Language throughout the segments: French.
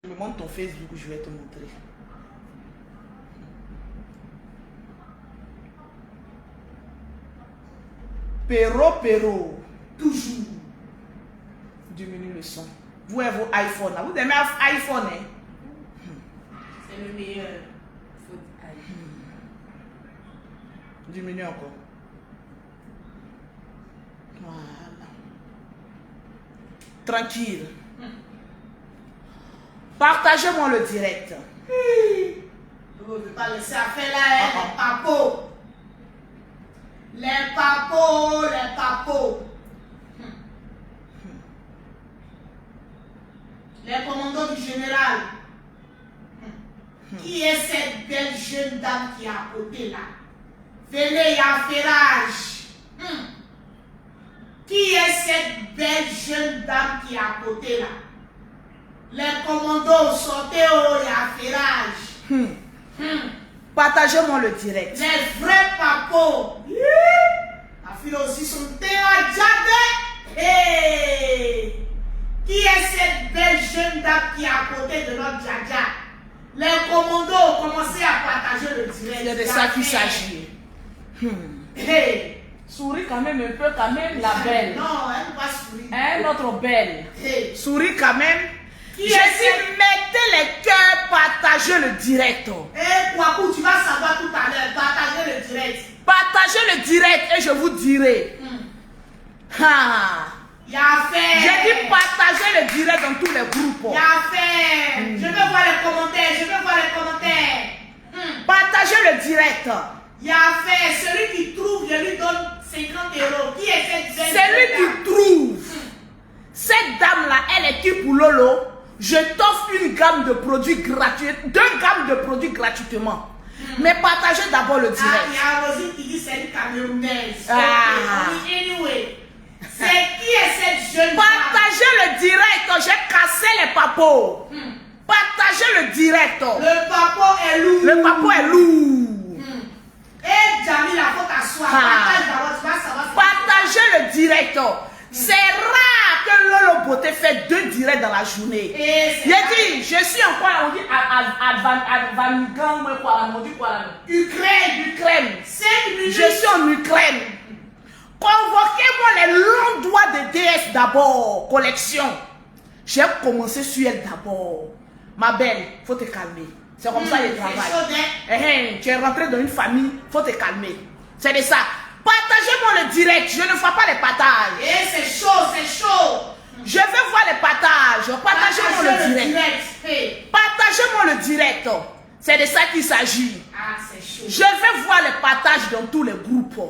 Je me montre ton Facebook, je vais te montrer. Pero, toujours. Diminue le son. Vous et vos iPhones, là. Vous aimez iPhone, hein? C'est le meilleur. Diminue encore. Voilà. Tranquille. Partagez-moi le direct. Vous ne pouvez pas laisser affaire là, les papos. Les papos, les papos. Les commandos du général. Qui est cette belle jeune dame qui est à côté là? Venez, il y a Ferrage. Qui est cette belle jeune dame qui est à côté là? Les commandos, sortez, oh, il y a Ferrage. Partagez-moi le direct. Les vrais papos. La fille aussi son terrain jardin. Hey. Qui est cette belle jeune dame qui est à côté de notre Djadia? Les commandos ont commencé à partager le direct. C'est de ça qu'il s'agit. Hey. Souris quand même un peu, quand même, la belle. Non, elle ne va pas sourire. Hein, notre belle. Hey. Souris quand même. Qui J'ai est dit, mettez les cœurs, partagez le direct. Eh, Kouakou, tu vas savoir tout à l'heure. Partagez le direct. Partagez le direct et je vous dirai. Il y a affaire. J'ai dit partagez le direct dans tous les groupes. Il y a affaire. Je veux voir les commentaires. Je veux voir les commentaires. Partagez le direct. Il y a affaire. Celui qui trouve, je lui donne 50 €. Qui est cette belle? Celui qui trouve cette dame-là, elle est qui pour Lolo? Je t'offre une gamme de produits gratuits, 2 gammes de produits gratuitement. Mais partagez d'abord le direct. Il y a Rosine qui dit c'est une Camerounaise. Anyway. C'est qui est cette jeune Partagez le direct. J'ai cassé les papos. Partagez le direct. Le papo est lourd. Le papo est lourd. Et Jamila, faut t'asseoir. Partage d'abord, tu vas savoir. Partagez le direct. C'est rare que Lolo Beauté fait 2 directs dans la journée. J'ai dit, je suis encore, on dit, Ukraine. Je suis en Ukraine. Convoquez-moi les longs doigts de DS d'abord, collection. J'ai commencé sur elle d'abord. Ma belle, faut te calmer. C'est comme ça le travail. Tu es rentré dans une famille, faut te calmer. C'est de ça. Partagez-moi le direct, je ne vois pas les partages. C'est chaud, c'est chaud. Je veux voir les partages. Partagez-moi le direct. Partagez-moi le direct. C'est de ça qu'il s'agit. C'est chaud. Je veux voir les partages dans tous les groupes.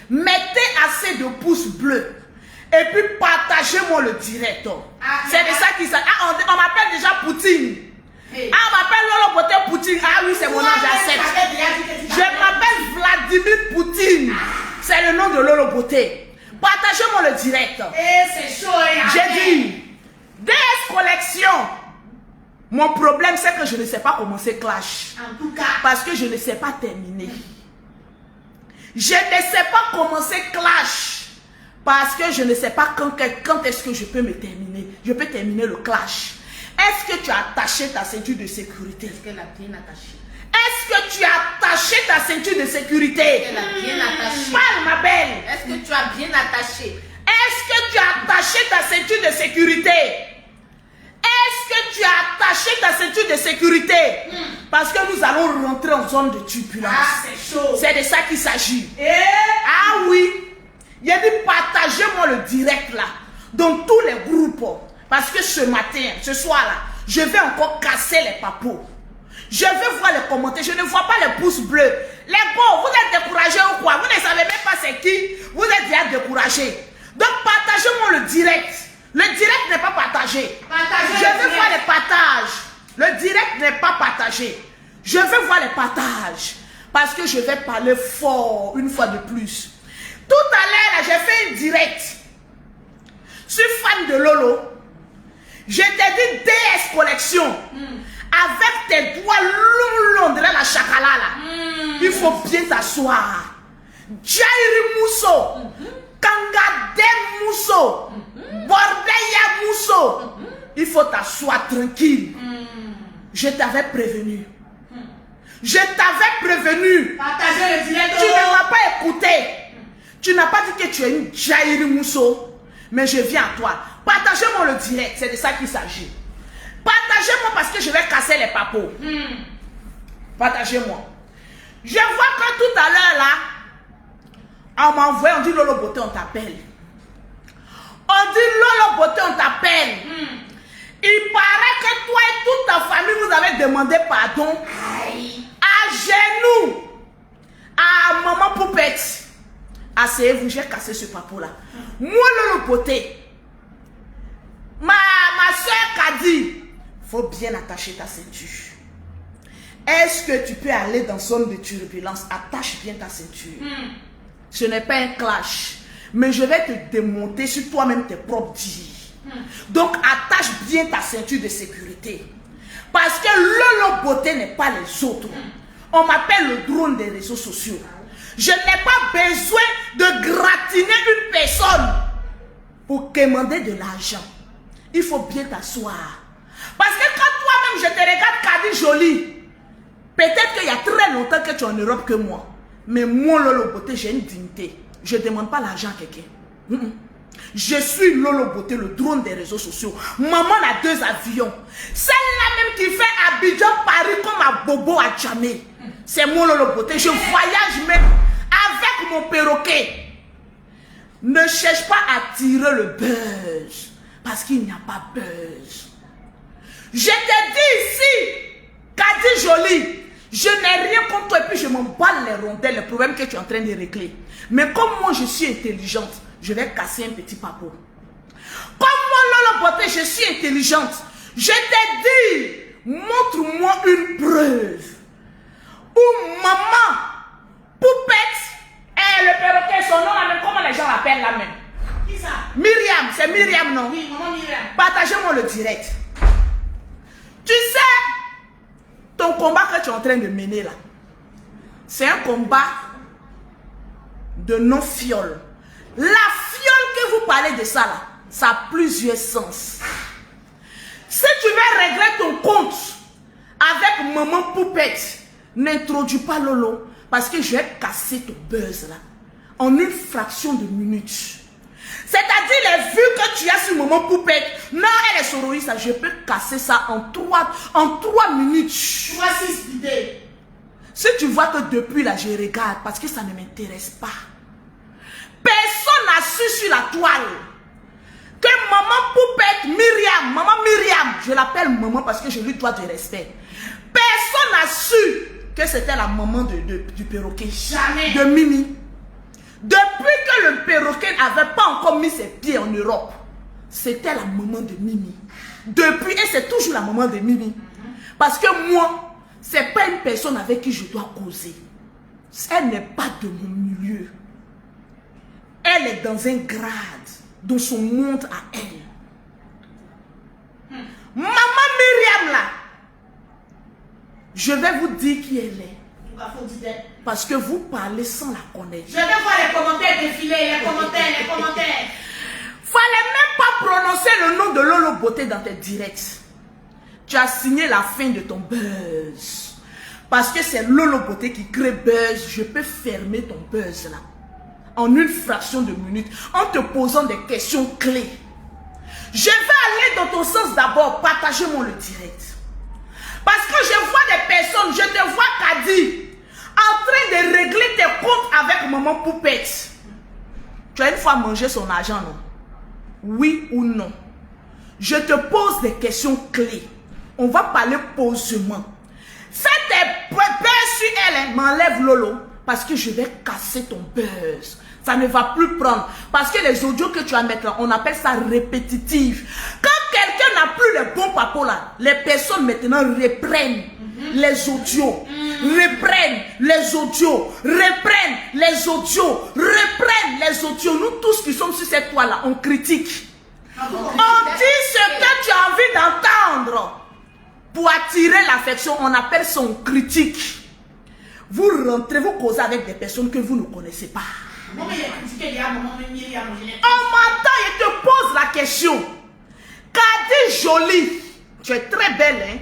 Mettez assez de pouces bleus. Et puis partagez-moi le direct. C'est de ça qu'il s'agit. On m'appelle déjà Poutine. On m'appelle Lolo Beauté Poutine. Ah oui, c'est mon nom, j'accepte. Je m'appelle Vladimir Poutine. C'est le nom de Lolo Beauté. Partagez-moi le direct. C'est chaud. J'ai dit, DS Collection. Mon problème, c'est que je ne sais pas commencer Clash. En tout cas. Parce que je ne sais pas terminer. Je ne sais pas commencer Clash. Parce que je ne sais pas quand est-ce que je peux me terminer. Je peux terminer le Clash. Est-ce que tu as attaché ta ceinture de sécurité? Est-ce qu'elle a bien attaché? Est-ce que tu as attaché ta ceinture de sécurité? Elle a bien attaché. Parle, ma belle. Est-ce que tu as bien attaché? Est-ce que tu as attaché ta ceinture de sécurité? Est-ce que tu as attaché ta ceinture de sécurité? Parce que nous allons rentrer en zone de turbulence. C'est chaud. C'est de ça qu'il s'agit. Ah oui. Il a dit partagez-moi le direct là. Dans tous les groupes. Parce que ce matin, ce soir là, je vais encore casser les papos. Je veux voir les commentaires. Je ne vois pas les pouces bleus. Les gars, vous êtes découragés ou quoi? Vous ne savez même pas c'est qui. Vous êtes déjà découragés. Donc partagez-moi le direct. Le direct n'est pas partagé. Je veux voir les partages. Le direct n'est pas partagé. Je veux voir les partages. Parce que je vais parler fort une fois de plus. Tout à l'heure, j'ai fait un direct. Je suis fan de Lolo. Je t'ai dit DS Collection. Avec tes doigts longs de la chakala là. Il faut bien t'asseoir. Jairi Mousso. Kangade Mousso. Bordeya Mousso. il faut t'asseoir tranquille. Je t'avais prévenu. Je t'avais prévenu. Partagez le direct. Tu ne m'as pas écouté. Tu n'as pas dit que tu es une Jairi Mousso. Mais je viens à toi. Partagez-moi le direct. C'est de ça qu'il s'agit. Partagez-moi parce que je vais casser les papos. Partagez-moi. Je vois que tout à l'heure là, on m'a envoyé, on dit Lolo Beauté, on t'appelle. On dit Lolo Beauté, on t'appelle. Il paraît que toi et toute ta famille, vous avez demandé pardon à genoux à maman Poupette. Asseyez-vous, j'ai cassé ce papo là. Moi, Lolo Beauté, ma soeur Kadi, faut bien attacher ta ceinture. Est-ce que tu peux aller dans zone de turbulence? Attache bien ta ceinture. Ce n'est pas un clash, mais je vais te démonter sur toi-même tes propres dires. Donc attache bien ta ceinture de sécurité. Parce que Lolo Beauté n'est pas les autres. On m'appelle le drone des réseaux sociaux. Je n'ai pas besoin de gratiner une personne pour demander de l'argent. Il faut bien t'asseoir. Parce que quand toi-même je te regarde Kadi jolie, peut-être qu'il y a très longtemps que tu es en Europe que moi. Mais moi, Lolo Beauté, j'ai une dignité. Je ne demande pas l'argent à quelqu'un. Je suis Lolo Beauté, le drone des réseaux sociaux. Maman a 2 avions. Celle-là même qui fait Abidjan, Paris comme à Bobo à Djamé. C'est moi Lolo Beauté. Je voyage même avec mon perroquet. Ne cherche pas à tirer le buzz. Parce qu'il n'y a pas buzz. Je te dis ici, Kadi jolie, je n'ai rien contre toi et puis je m'en bats les rondelles, les problèmes que tu es en train de régler. Mais comme moi je suis intelligente, je vais casser un petit papo. Comme moi Lolo Beauté, je suis intelligente. Je te dis, montre-moi une preuve où maman Poupette et le perroquet, son nom là même, comment les gens l'appellent là même? Qui ça? Myriam, c'est Myriam non? Oui, maman Myriam. Partagez-moi le direct. Tu sais, ton combat que tu es en train de mener là, c'est un combat de non-fiole. La fiole que vous parlez de ça là, ça a plusieurs sens. Si tu veux régler ton compte avec maman Poupette, n'introduis pas Lolo parce que je vais casser ton buzz là en une fraction de minute. C'est-à-dire les vues que tu as sur maman Poupette, non, elle est soroïste, je peux casser ça en 3 minutes. 3-6 idées. Si tu vois que depuis là, je regarde parce que ça ne m'intéresse pas. Personne n'a su sur la toile que maman Poupette, maman Myriam, je l'appelle maman parce que je lui dois du respect. Personne n'a su que c'était la maman du perroquet. Jamais. De Mimi. Depuis que le perroquet n'avait pas encore mis ses pieds en Europe, c'était la maman de Mimi. Depuis, et c'est toujours la maman de Mimi. Parce que moi, ce n'est pas une personne avec qui je dois causer. Elle n'est pas de mon milieu. Elle est dans un grade, dans son monde à elle. Maman Myriam là, je vais vous dire qui elle est. Parce que vous parlez sans la connaître. Je vais voir les commentaires défiler, les commentaires. Fallait même pas prononcer le nom de Lolo Beauté dans tes directs. Tu as signé la fin de ton buzz. Parce que c'est Lolo Beauté qui crée buzz. Je peux fermer ton buzz là. En une fraction de minute. En te posant des questions clés. Je vais aller dans ton sens d'abord. Partagez-moi le direct. Parce que je vois des personnes. Je te vois Kadi en train de régler tes comptes avec maman Poupette. Tu as une fois mangé son argent, non? Oui ou non? Je te pose des questions clés. On va parler posément. Fais tes buzz sur elle, hein. M'enlève Lolo. Parce que je vais casser ton buzz. Ça ne va plus prendre. Parce que les audios que tu vas mettre là, on appelle ça répétitif. Quand quelqu'un n'a plus les bons papos là, les personnes maintenant reprennent les audios. Reprennent les audios. Reprennent les audios. Reprennent les audios. Nous tous qui sommes sur cette toile là, on critique. On dit ce que tu as envie d'entendre. Pour attirer l'affection, on appelle ça une critique. Vous rentrez, vous causez avec des personnes que vous ne connaissez pas. On m'entend et te pose la question. Kadi Jolie, tu es très belle, hein?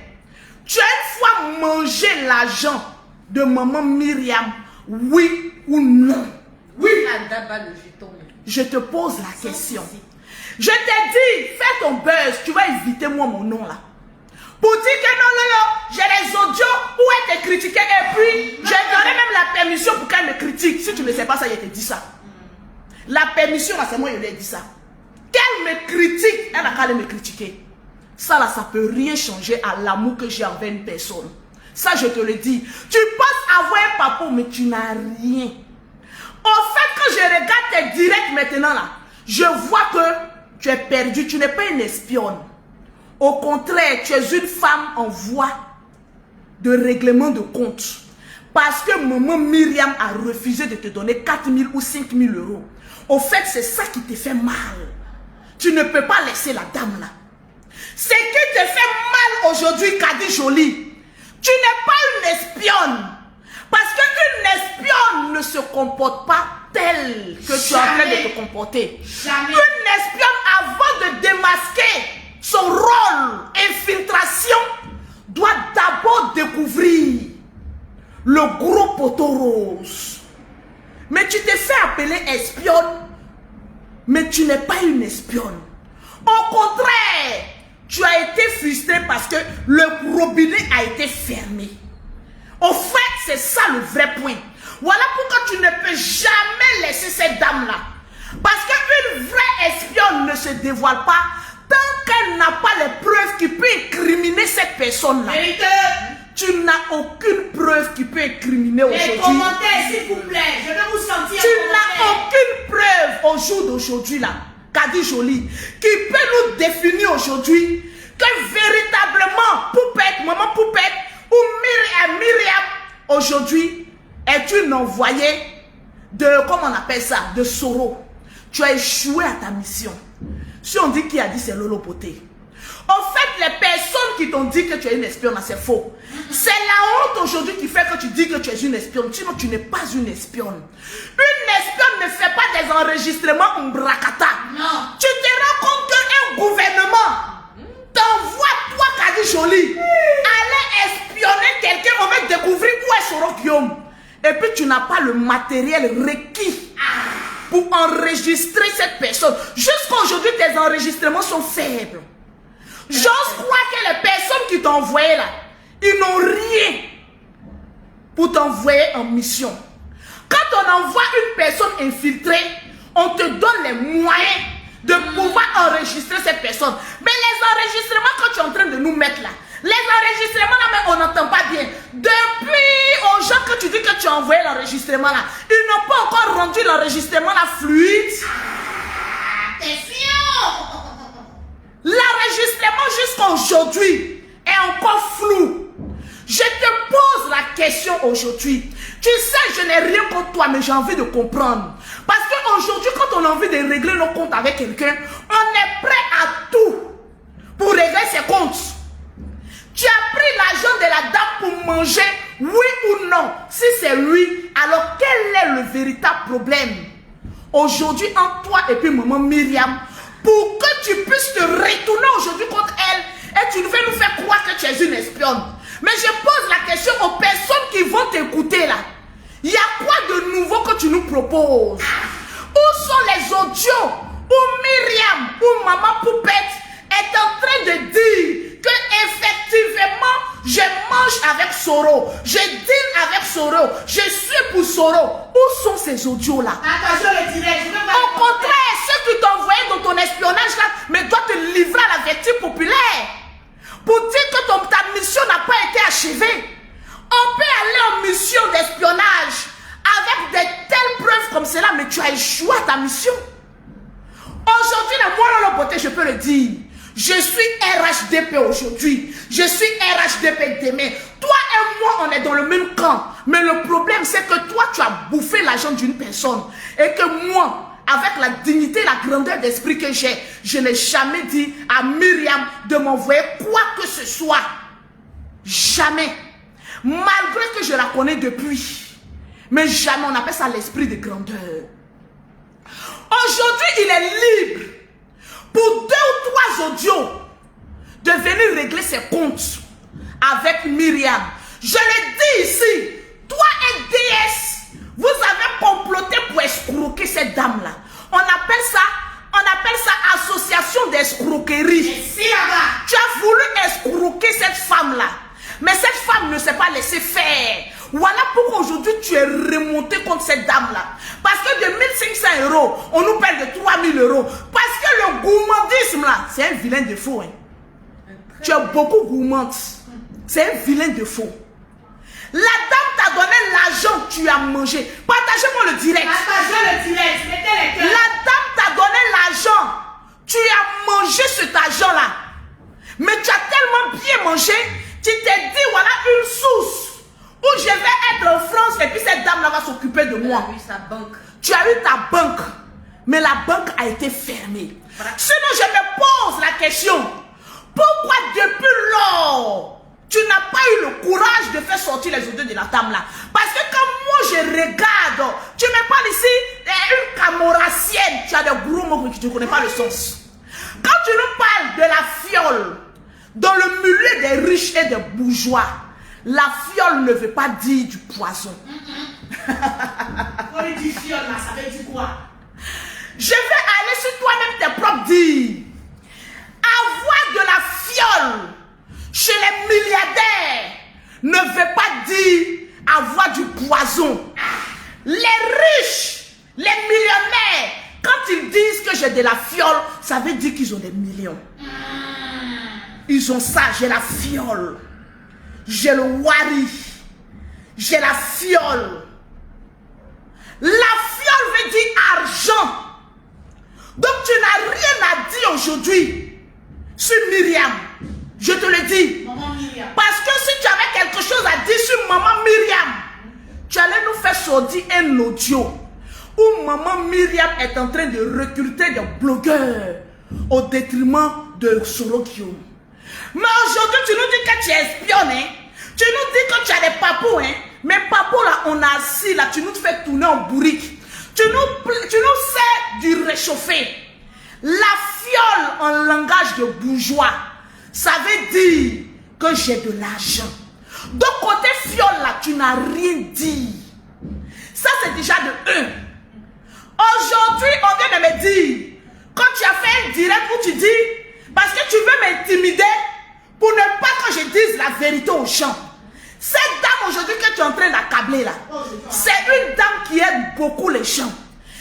Tu as une fois mangé l'argent de maman Myriam, oui ou non? Oui. Là-bas, le jeton. Je te pose la question. Je t'ai dit, fais ton buzz, tu vas éviter moi mon nom là. Pour dire que non, j'ai les audios où elle te critiquait et puis j'ai donné même la permission pour qu'elle me critique. Si tu ne sais pas ça, je te dis ça. La permission là, c'est moi qui lui ai dit ça. Qu'elle me critique, elle n'a qu'à aller me critiquer. Ça là, ça peut rien changer à l'amour que j'ai envers une personne. Ça, je te le dis. Tu penses avoir un papa, mais tu n'as rien. Au fait, quand je regarde tes directs maintenant là, je vois que tu es perdu, tu n'es pas une espionne. Au contraire, tu es une femme en voie de règlement de compte. Parce que maman Myriam a refusé de te donner 4 000 ou 5 000 euros. Au fait, c'est ça qui te fait mal. Tu ne peux pas laisser la dame là. Ce qui te fait mal aujourd'hui, Kadi Jolie, tu n'es pas une espionne. Parce qu'une espionne ne se comporte pas telle que tu es en train de te comporter. Jamais. Une espionne, avant de démasquer son rôle, infiltration, doit d'abord découvrir le gros poteau rose. Mais tu t'es fait appeler espionne, mais tu n'es pas une espionne. Au contraire, tu as été frustré parce que le robinet a été fermé. Au fait, c'est ça le vrai point. Voilà pourquoi tu ne peux jamais laisser cette dame-là. Parce qu'une vraie espionne ne se dévoile pas tant qu'elle n'a pas les preuves qui peuvent incriminer cette personne-là. Tu n'as aucune preuve qui peut incriminer aujourd'hui. Les commentaires, s'il vous plaît. Je vais vous sentir. Tu n'as aucune preuve au jour d'aujourd'hui là, Kadi Jolie, qui peut nous définir aujourd'hui que véritablement Poupette, maman Poupette ou Myriam aujourd'hui est une envoyée de, comment on appelle ça, de Soro. Tu as échoué à ta mission. Si on dit qui a dit, c'est Lolo Poté. En fait, les personnes qui t'ont dit que tu es une espionne, c'est faux. C'est la honte aujourd'hui qui fait que tu dis que tu es une espionne. Sinon, tu n'es pas une espionne. Une espionne ne fait pas des enregistrements mbrakata. Non. Tu te rends compte qu'un gouvernement t'envoie, toi, Kadi Jolie, aller espionner quelqu'un, on va découvrir où est Soro Guillaume. Et puis, tu n'as pas le matériel requis pour enregistrer cette personne. Jusqu'à aujourd'hui, tes enregistrements sont faibles. J'ose croire que les personnes qui t'ont envoyé là, ils n'ont rien pour t'envoyer en mission. Quand on envoie une personne infiltrée, on te donne les moyens de pouvoir enregistrer cette personne. Mais les enregistrements que tu es en train de nous mettre là, les enregistrements là, mais on n'entend pas bien. Depuis aux gens que tu dis que tu as envoyé l'enregistrement là, ils n'ont pas encore rendu l'enregistrement là fluide. Attention. L'enregistrement jusqu'à aujourd'hui est encore flou. Je te pose la question aujourd'hui. Tu sais, je n'ai rien contre toi, mais j'ai envie de comprendre. Parce qu'aujourd'hui, quand on a envie de régler nos comptes avec quelqu'un, on est prêt à tout pour régler ses comptes. Tu as pris l'argent de la dame pour manger, oui ou non? Si c'est oui, alors quel est le véritable problème aujourd'hui entre toi et puis maman Myriam, pour que tu puisses te retourner aujourd'hui contre elle et tu veux nous faire croire que tu es une espionne? Mais je pose la question aux personnes qui vont t'écouter là. Il y a quoi de nouveau que tu nous proposes? Où sont les audios où Myriam ou maman Poupette est en train de dire que effectivement je mange avec Soro, je deal avec Soro, je suis pour Soro? Où sont ces audios là? Attention, le direct. Au contraire, ceux qui t'ont envoyé dans ton espionnage là, mais doivent te livrer à la vertu populaire pour dire que ta mission n'a pas été achevée. On peut aller en mission d'espionnage avec de telles preuves comme cela, mais tu as échoué à ta mission. Aujourd'hui, la moelle beauté, je peux le dire. Je suis RHDP aujourd'hui. Je suis RHDP demain. Toi et moi, on est dans le même camp. Mais le problème, c'est que toi, tu as bouffé l'argent d'une personne. Et que moi, avec la dignité et la grandeur d'esprit que j'ai, je n'ai jamais dit à Myriam de m'envoyer quoi que ce soit. Jamais. Malgré que je la connais depuis. Mais jamais, on appelle ça l'esprit de grandeur. Aujourd'hui, il est libre pour 2 ou 3 audios de venir régler ses comptes avec Myriam. Je le dis ici, toi et DS, vous avez comploté pour escroquer cette dame-là. On appelle ça association d'escroquerie. Tu as voulu escroquer cette femme-là. Mais cette femme ne s'est pas laissée faire. Voilà pourquoi aujourd'hui tu es remonté contre cette dame-là. Parce que de 1500 €, on nous parle de 3000 €. Parce que le gourmandisme là, c'est un vilain défaut. Hein. Tu es beaucoup gourmande. C'est un vilain défaut. La dame t'a donné l'argent, tu as mangé. Partagez-moi le direct. Partagez le direct. Mettez les cœurs. La dame t'a donné l'argent. Tu as mangé cet argent-là. Mais tu as tellement bien mangé, tu t'es dit, voilà une source où je vais être en France et puis cette dame-là va s'occuper de moi. Tu as eu ta banque, mais la banque a été fermée. Sinon, je me pose la question, pourquoi depuis lors, tu n'as pas eu le courage de faire sortir les odeurs de la dame-là? Parce que quand moi je regarde, tu me parles ici une camoracienne, tu as des gros mots que tu ne connais pas le sens. Quand tu nous parles de la fiole, dans le milieu des riches et des bourgeois, la fiole ne veut pas dire du poison. Quand on dit fiole là, ça veut dire quoi? Je vais aller sur toi-même tes propres dires. Avoir de la fiole chez les milliardaires ne veut pas dire avoir du poison. Les riches, les millionnaires, quand ils disent que j'ai de la fiole, ça veut dire qu'ils ont des millions. Ils ont ça, j'ai la fiole. J'ai le wari. J'ai la fiole. La fiole veut dire argent. Donc tu n'as rien à dire aujourd'hui sur Myriam. Je te le dis. Maman Myriam. Parce que si tu avais quelque chose à dire sur maman Myriam, tu allais nous faire sortir un audio où maman Myriam est en train de recruter des blogueurs au détriment de Sorokio. Mais aujourd'hui, tu nous dis que tu es espionne, hein? Tu nous dis que tu as des papous, hein? Mais papous là, on a assis là, tu nous fais tourner en bourrique. Tu nous sers du réchauffé. La fiole en langage de bourgeois, ça veut dire que j'ai de l'argent. Donc côté fiole là, tu n'as rien dit. Ça c'est déjà de 1. Aujourd'hui, on vient de me dire, quand tu as fait un direct où tu dis, parce que tu veux m'intimider, pour ne pas que je dise la vérité aux gens. Cette dame aujourd'hui que tu es en train d'accabler là, c'est une dame qui aide beaucoup les gens.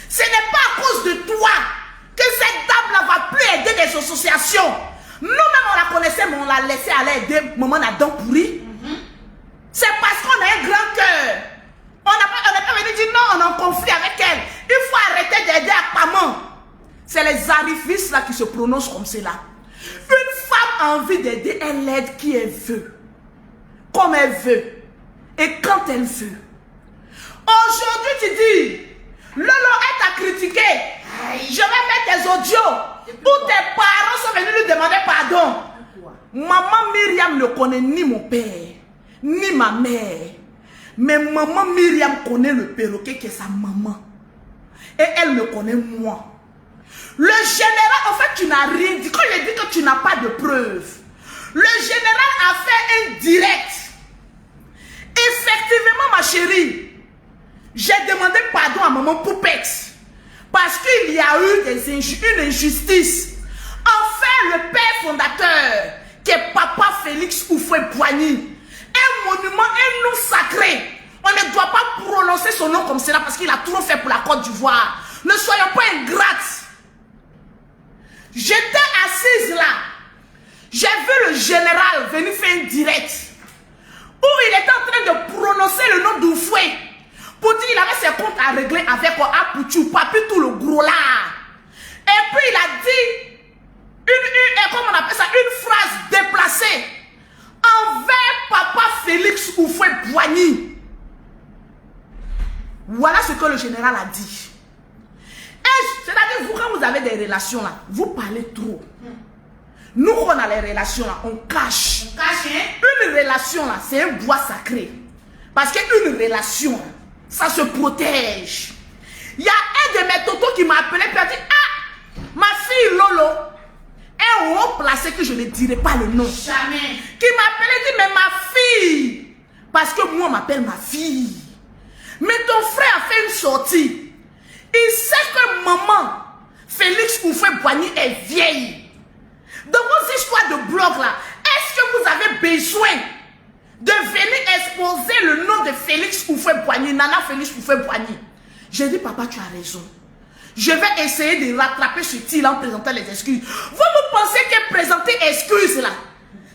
Ce n'est pas à cause de toi que cette dame là va plus aider des associations. Nous-mêmes on la connaissait, mais on l'a laissé aller aider maman à dents pourries. C'est parce qu'on a un grand cœur. On n'a pas venu dire non, on est en conflit avec elle. Il faut arrêter d'aider à maman. C'est les arifistes là qui se prononcent comme cela. Une femme a envie d'aider, elle aide qui elle veut. Comme elle veut. Et quand elle veut. Aujourd'hui, tu dis, Lolo, elle t'a critiqué. Je vais mettre tes audios où tes parents sont venus lui demander pardon. Maman Myriam ne connaît ni mon père, ni ma mère. Mais maman Myriam connaît le perroquet qui est sa maman. Et elle me connaît moi. Le général, en fait, tu n'as rien dit. Quand je dis que tu n'as pas de preuves, le général a fait un direct. Effectivement, ma chérie, j'ai demandé pardon à maman Poupette. Parce qu'il y a eu une injustice. Enfin, le père fondateur, qui est Papa Félix Houphouët-Boigny, un monument, un nom sacré. On ne doit pas prononcer son nom comme cela parce qu'il a trop fait pour la Côte d'Ivoire. Ne soyons pas ingrates. J'étais assise là. J'ai vu le général venir faire un direct où il était en train de prononcer le nom d'Houphouët pour dire qu'il avait ses comptes à régler avec Apoutou, Papi, tout le gros là. Et puis il a dit comment on appelle ça, une phrase déplacée envers Papa Félix Houphouët-Boigny. Voilà ce que le général a dit. C'est-à-dire, vous, quand vous avez des relations là, vous parlez trop. Nous, on a les relations là, on cache. On cache, hein? Une relation là, c'est un bois sacré. Parce qu'une relation, ça se protège. Il y a un de mes totos qui m'a appelé et a dit, ah, ma fille Lolo, un haut placé que je ne dirai pas le nom. Jamais. Qui m'appelait dit, mais ma fille. Parce que moi, on m'appelle ma fille. Mais ton frère a fait une sortie. Il sait que maman, Félix Houphouët-Boigny, est vieille. Dans vos histoires de blog là, est-ce que vous avez besoin de venir exposer le nom de Félix Houphouët-Boigny, Nana Félix Houphouët-Boigny? J'ai dit, papa, tu as raison. Je vais essayer de rattraper ce tir en présentant les excuses. Vous pensez que présenter excuses là,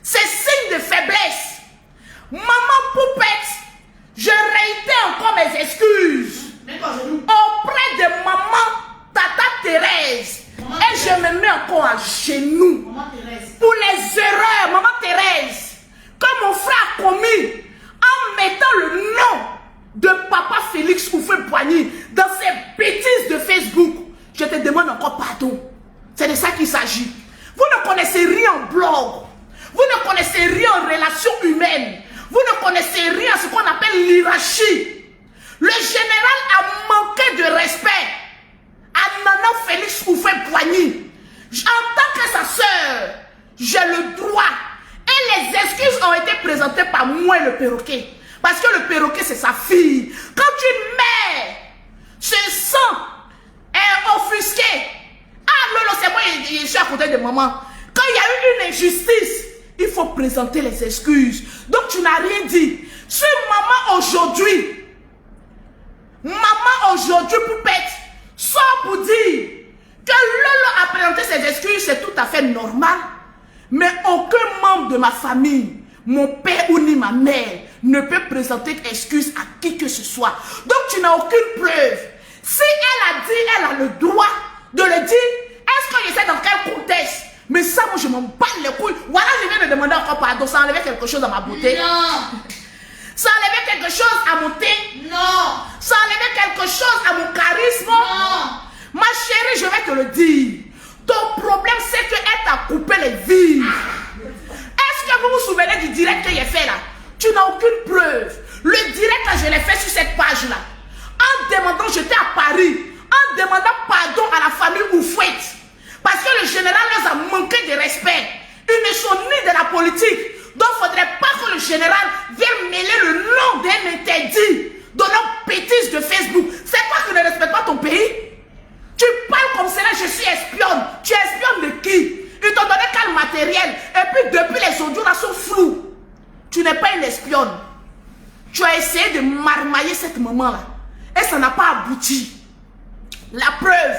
c'est signe de faiblesse? Maman Poupette, je réitère encore mes excuses auprès de maman Tata Thérèse. Et je me mets encore à genoux pour les erreurs, maman Thérèse, que mon frère a commis en mettant le nom de papa Félix Houphouët-Boigny dans ses bêtises de Facebook. Je te demande encore pardon. C'est de ça qu'il s'agit. Vous ne connaissez rien en blog. Vous ne connaissez rien en relations humaines. Vous ne connaissez rien à ce qu'on appelle l'hierarchie. Le général a manqué de respect à Nana Félix Houphouët-Boigny. En tant que sa sœur, j'ai le droit. Et les excuses ont été présentées par moi et le perroquet. Parce que le perroquet, c'est sa fille. Quand une mère se sent offusquée, ah non, c'est moi, je suis à côté de maman. Quand il y a eu une injustice, il faut présenter les excuses. Donc tu n'as rien dit. Si maman aujourd'hui, Poupette, sort pour dire que Lolo a présenté ses excuses, c'est tout à fait normal. Mais aucun membre de ma famille, mon père ou ni ma mère, ne peut présenter d'excuses à qui que ce soit. Donc tu n'as aucune preuve. Si elle a dit, elle a le droit de le dire. Est-ce que je sais dans quel contexte? Mais ça, moi, je m'en bats les couilles. Voilà, je viens de demander encore pardon. Ça enlevait quelque chose à ma beauté? Non. Ça enlevait quelque chose à mon thé? Non. Ça enlevait quelque chose à mon charisme? Non. Ma chérie, je vais te le dire. Ton problème, c'est qu'elle t'a coupé les vies. Est-ce que vous vous souvenez du direct que j'ai fait là? Tu n'as aucune preuve. Le direct, là, je l'ai fait sur cette page-là. En demandant, j'étais à Paris, en demandant pardon à la famille Houphouët. Parce que le général leur a manqué de respect. Ils ne sont ni de la politique. Donc, il ne faudrait pas que le général vienne mêler le nom d'un interdit donnant bêtises de Facebook. C'est toi qui ne respectes pas ton pays? Tu parles comme cela, je suis espionne. Tu es espionne de qui? Ils t'ont donné quel matériel? Et puis, depuis, les audios là sont flous. Tu n'es pas une espionne. Tu as essayé de marmailler cette maman-là. Et ça n'a pas abouti. La preuve,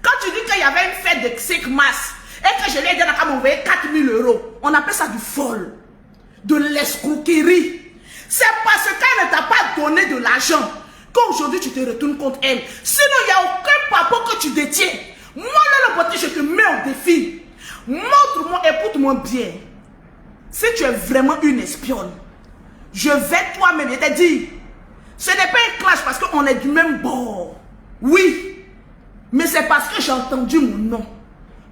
quand tu dis qu'il y avait une fête de Xmas et que je lui ai dit à m'envoyer 4 000 €, on appelle ça du vol, de l'escroquerie. C'est parce qu'elle ne t'a pas donné de l'argent qu'aujourd'hui tu te retournes contre elle. Sinon, il n'y a aucun papa que tu détiens. Moi, là, le beauté, je te mets en défi. Montre-moi, écoute-moi bien. Si tu es vraiment une espionne, je vais toi-même te dire, ce n'est pas un clash parce qu'on est du même bord. Oui, mais c'est parce que j'ai entendu mon nom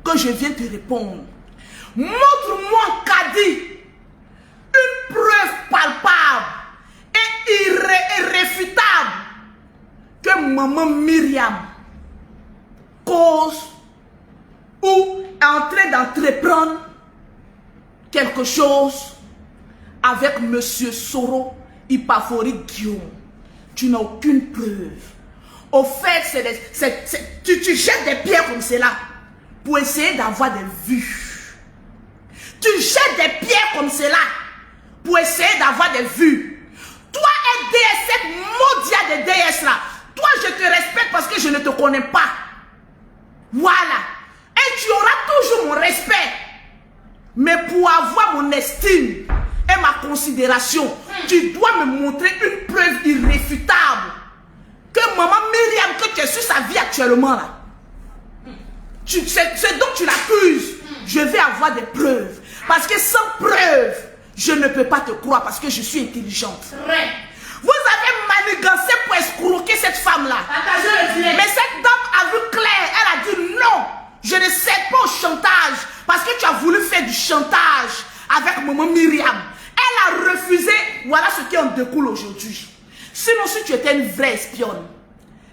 que je viens te répondre. Montre-moi, Kadi, une preuve palpable et irréfutable que maman Myriam cause ou est en train d'entreprendre quelque chose avec monsieur Soro Ipafori Guillaume. Tu n'as aucune preuve. Au fait, tu jettes des pierres comme cela pour essayer d'avoir des vues. Tu jettes des pierres comme cela pour essayer d'avoir des vues. Toi et DS, cette maudite de DS là, toi je te respecte parce que je ne te connais pas. Voilà. Et tu auras toujours mon respect. Mais pour avoir mon estime et ma considération, tu dois me montrer une preuve irréfutable que maman Myriam, que tu es sur sa vie actuellement là. C'est donc tu l'accuses. Je vais avoir des preuves. Parce que sans preuve, je ne peux pas te croire parce que je suis intelligente. Vrai. Vous avez manigancé pour escroquer cette femme-là. Mais cette dame a vu clair. Elle a dit non. Je ne cède pas au chantage. Parce que tu as voulu faire du chantage avec maman Myriam. Elle a refusé. Voilà ce qui en découle aujourd'hui. Sinon, si tu étais une vraie espionne,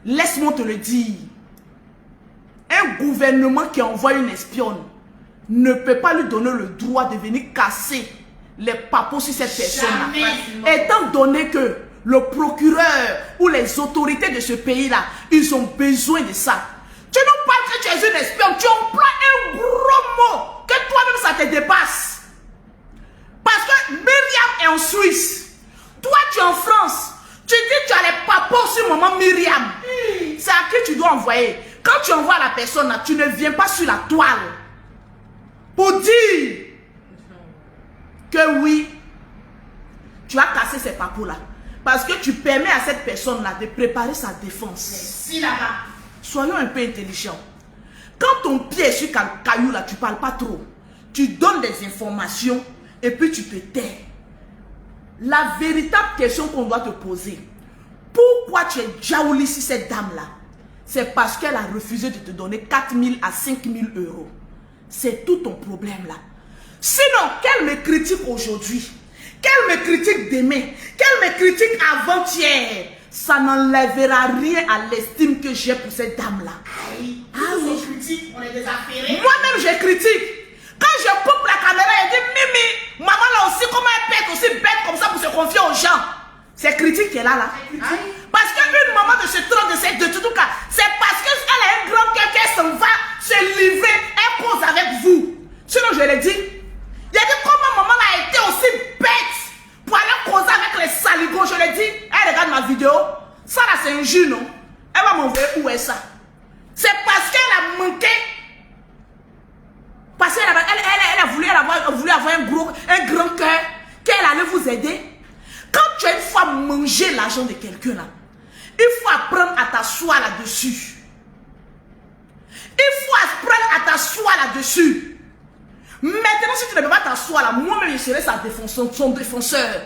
laisse-moi te le dire. Un gouvernement qui envoie une espionne ne peut pas lui donner le droit de venir casser les papos sur cette personne-là. Étant donné que le procureur ou les autorités de ce pays-là, ils ont besoin de ça. Tu nous parles que tu es une espionne, tu emploies un gros mot, que toi-même ça te dépasse. Parce que Myriam est en Suisse, toi tu es en France, tu dis que tu as les papos sur maman Myriam. C'est à qui tu dois envoyer. Quand tu envoies la personne là, tu ne viens pas sur la toile pour dire que oui, tu as cassé ces papos là. Parce que tu permets à cette personne là de préparer sa défense. Merci là-bas. Soyons un peu intelligents. Quand ton pied est sur caillou là, tu ne parles pas trop. Tu donnes des informations et puis tu te tais. La véritable question qu'on doit te poser, pourquoi tu es jaouli sur cette dame-là? C'est parce qu'elle a refusé de te donner 4 000 à 5 000 euros. C'est tout ton problème là. Sinon, qu'elle me critique aujourd'hui, qu'elle me critique demain, qu'elle me critique avant-hier, ça n'enlèvera rien à l'estime que j'ai pour cette dame-là. Ah oui, critique, on est des affairés. Moi-même, je critique. Quand je coupe la caméra et dis Mimi, maman là aussi, comment elle peut être aussi bête comme ça pour se confier aux gens? C'est critique qu'elle a là. Parce qu'une maman de ce trône de tout cas, c'est parce qu'elle a un grand cœur qu'elle s'en va se livrer, elle cause avec vous. Sinon, je l'ai dit. Il a dit comment maman a été aussi bête pour aller causer avec les saligots. Je l'ai dit. Elle regarde ma vidéo. Ça là, c'est un jus, non? Elle va m'envoyer où est ça? C'est parce qu'elle a manqué. Parce qu'elle a voulu avoir un grand cœur, qu'elle allait vous aider. Quand tu as une fois mangé l'argent de quelqu'un là, il faut apprendre à t'asseoir là-dessus. Il faut apprendre à t'asseoir là-dessus. Maintenant, si tu ne peux pas t'asseoir là, moi-même je serai son défenseur.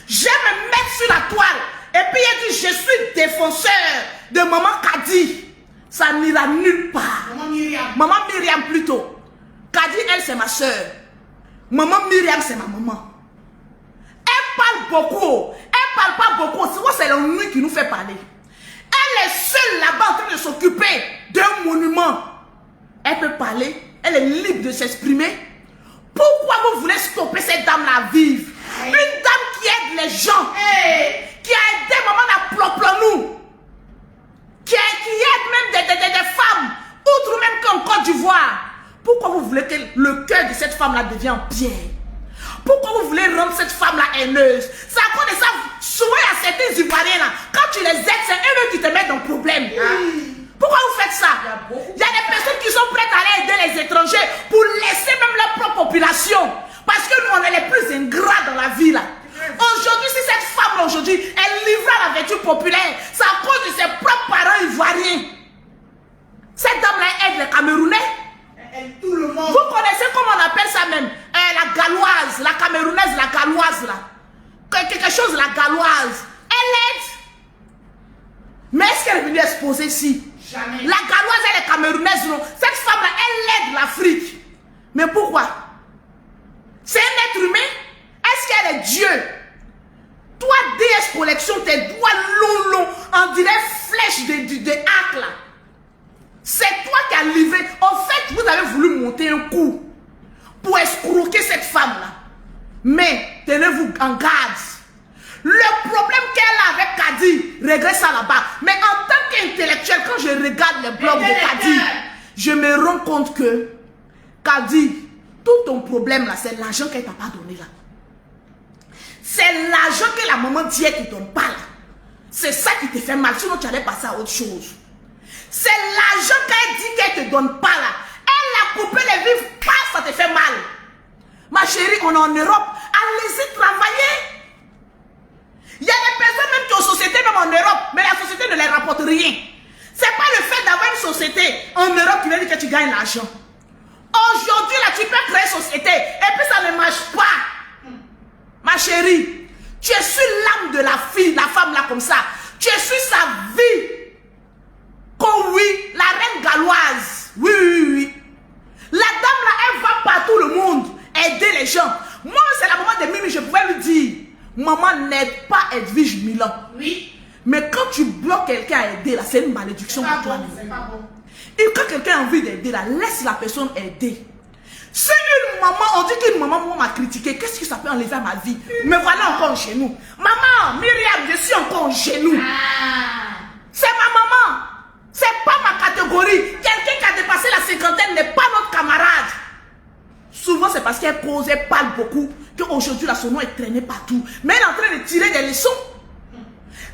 Je vais me mettre sur la toile. Et puis il dit, je suis défenseur de maman Kadi. Ça n'ira nulle part. Maman Myriam plutôt. Kadi, elle, c'est ma soeur. Maman Myriam, c'est ma maman. Elle parle beaucoup. Elle parle pas beaucoup. C'est l'ennui qui nous fait parler. Elle est seule là-bas en train de s'occuper d'un monument. Elle peut parler. Elle est libre de s'exprimer. Pourquoi vous voulez stopper cette dame-là à vivre? Une dame qui aide les gens. Qui a aidé maman à Ploplonou. Qui aide même des femmes. Outre même qu'en Côte d'Ivoire. Pourquoi vous voulez que le cœur de cette femme-là devienne en pierre? Pourquoi vous voulez rendre cette femme-là haineuse? C'est à cause de ça, souvent il y a certains Ivoiriens là, quand tu les aides, c'est eux qui te mettent dans le problème. Pourquoi vous faites ça? Il y a des personnes qui sont prêtes à aller aider les étrangers pour laisser même leur propre population. Parce que nous, on est les plus ingrats dans la vie là. Aujourd'hui, si cette femme là aujourd'hui, elle livre à la vertu populaire, c'est à cause de ses propres parents ivoiriens. Cette dame-là aide les Camerounais. Tout le monde. Vous connaissez comment on appelle ça même? La galloise, la camerounaise, la galloise là. Quelque chose, la galloise. Elle aide. Mais est-ce qu'elle est venue exposer ici? Jamais. La galloise, elle est camerounaise, non? Cette femme-là, elle aide l'Afrique. Mais pourquoi? C'est un être humain? Est-ce qu'elle est Dieu? Toi, DS Collection, tes doigts longs, on dirait flèche de arc là. C'est toi qui as livré. En fait, vous avez voulu monter un coup pour escroquer cette femme-là. Mais tenez-vous en garde. Le problème qu'elle a avec Kadi, regrette ça là-bas. Mais en tant qu'intellectuel, quand je regarde les blogs de Kadi, je me rends compte que Kadi, tout ton problème là, c'est l'argent qu'elle t'a pas donné là. C'est l'argent que la maman dit qu'elle ne donne pas là. C'est ça qui te fait mal. Sinon, tu allais passer à autre chose. C'est l'argent qu'elle dit qu'elle ne te donne pas là. Elle a coupé les vivres, ça te fait mal. Ma chérie, on est en Europe. Allez-y travailler. Il y a des personnes même qui ont société même en Europe, mais la société ne les rapporte rien. C'est pas le fait d'avoir une société en Europe qui veut dire que tu gagnes l'argent. Aujourd'hui, là, tu peux créer une société et puis ça ne marche pas. Ma chérie, tu es sur l'âme de la fille, la femme là comme ça. Tu es sur sa vie. Comme oui, la reine galloise. Oui, oui, oui. La dame là, elle va partout le monde aider les gens. Moi, c'est la maman de Mimi, je pouvais lui dire, maman n'aide pas Edwige Milan. Oui. Mais quand tu bloques quelqu'un à aider là, c'est une malédiction pour toi. C'est pas bon. Et quand quelqu'un a envie d'aider là, laisse la personne aider. Si une maman, on dit qu'une maman m'a critiqué, qu'est-ce que ça peut enlever à ma vie? Me voilà encore en genoux. Maman, Myriam, je suis encore en genoux. C'est ma maman. C'est pas ma catégorie. Quelqu'un qui a dépassé la cinquantaine n'est pas notre camarade. Souvent, c'est parce qu'elle cause, elle parle beaucoup, qu'aujourd'hui, son nom est traîné partout. Mais elle est en train de tirer des leçons.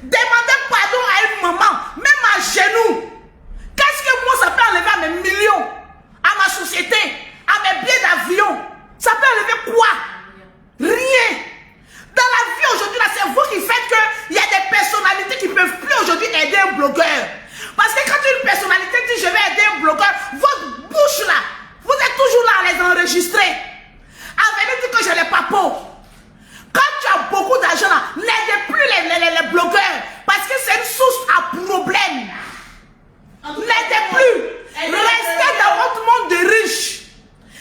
Demander pardon à une maman, même à genoux. Qu'est-ce que moi, ça peut enlever à mes millions, à ma société, à mes billets d'avion? Ça peut enlever quoi? Rien. Dans la vie aujourd'hui, là, c'est vous qui faites qu'il y a des personnalités qui ne peuvent plus aujourd'hui aider un blogueur. Parce que quand une personnalité dit je vais aider un blogueur, votre bouche là, vous êtes toujours là à les enregistrer. À venir dire que je n'ai pas peau. Quand tu as beaucoup d'argent là, n'aidez plus les blogueurs. Parce que c'est une source à problème. N'aidez plus. Restez dans votre monde de riches.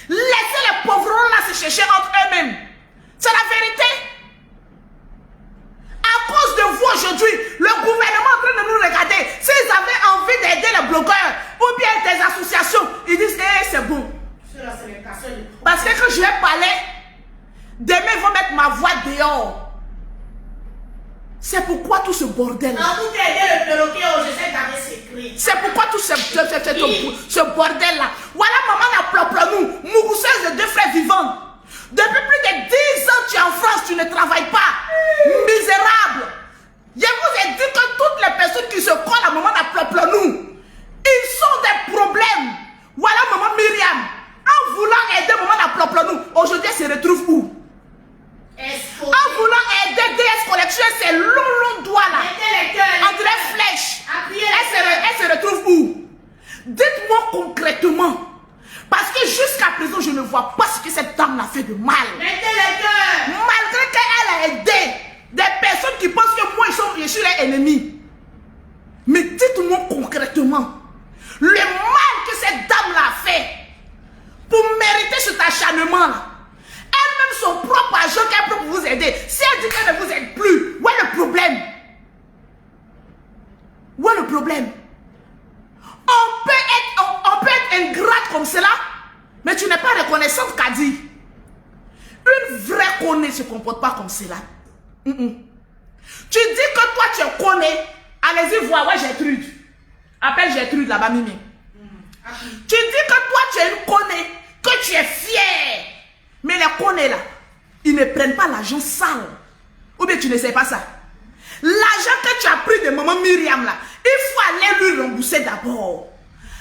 Laissez les pauvres là se chercher entre eux-mêmes. C'est la vérité. À cause de vous aujourd'hui, le gouvernement est en train de nous regarder. S'ils avaient envie d'aider les blogueurs ou bien des associations, ils disent eh, c'est bon. Parce que quand je vais parler, demain ils vont mettre ma voix dehors. C'est pourquoi tout ce bordel. C'est pourquoi tout ce bordel là. Voilà maman la plopre nous, mousseuse de deux frères vivants. Depuis plus de 10 ans tu es en France, tu ne travailles pas. Misérable. Je vous ai dit que toutes les personnes qui se collent à maman la plopre nous, ils sont des problèmes. Voilà maman Myriam. En voulant aider maman la plopre nous, aujourd'hui elle se retrouve où? En voulant aider DS Collection, ces longs doigts là, on dirait flèche. Elle se retrouve où? Dites-moi concrètement. Parce que jusqu'à présent, je ne vois pas ce que cette dame a fait de mal. Malgré qu'elle a aidé des personnes qui pensent que moi, je suis leur ennemi. Mais dites-moi concrètement, le mal que cette dame a fait pour mériter cet acharnement là. Elle-même son propre argent qu'elle peut vous aider. Si elle dit qu'elle ne vous aide plus, où est le problème? Où est le problème? On peut être ingrate comme cela, mais tu n'es pas reconnaissante, Kadi. Une vraie connaît ne se comporte pas comme cela. Tu dis que toi tu es connaît, allez-y voir, ouais Gertrude. Appelle Gertrude là-bas, Mimi. Tu dis que toi tu es une connaît, que tu es fière. Mais les connaît là, ils ne prennent pas l'argent sale. Ou bien tu ne sais pas ça. L'argent que tu as pris de maman Myriam là, il faut aller lui rembourser d'abord.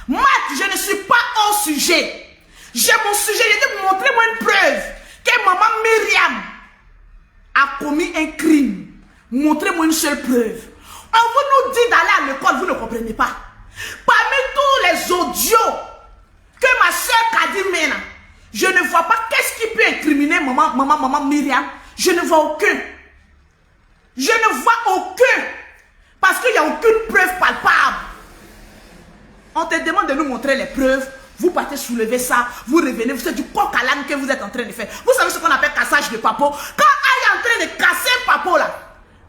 Moi, je ne suis pas hors sujet. J'ai mon sujet, j'ai dit montrez-moi une preuve que maman Myriam a commis un crime. Montrez-moi une seule preuve. On vous nous dit d'aller à l'école, vous ne comprenez pas. Parmi tous les audios que ma soeur Kadi mène, je ne vois pas qu'est-ce qui peut incriminer maman Myriam. Je ne vois aucun. Je ne vois aucun. Parce qu'il n'y a aucune preuve palpable. On te demande de nous montrer les preuves. Vous partez soulever ça. Vous revenez. Vous êtes du coq à l'âne que vous êtes en train de faire. Vous savez ce qu'on appelle cassage de papo. Quand elle est en train de casser un papo là,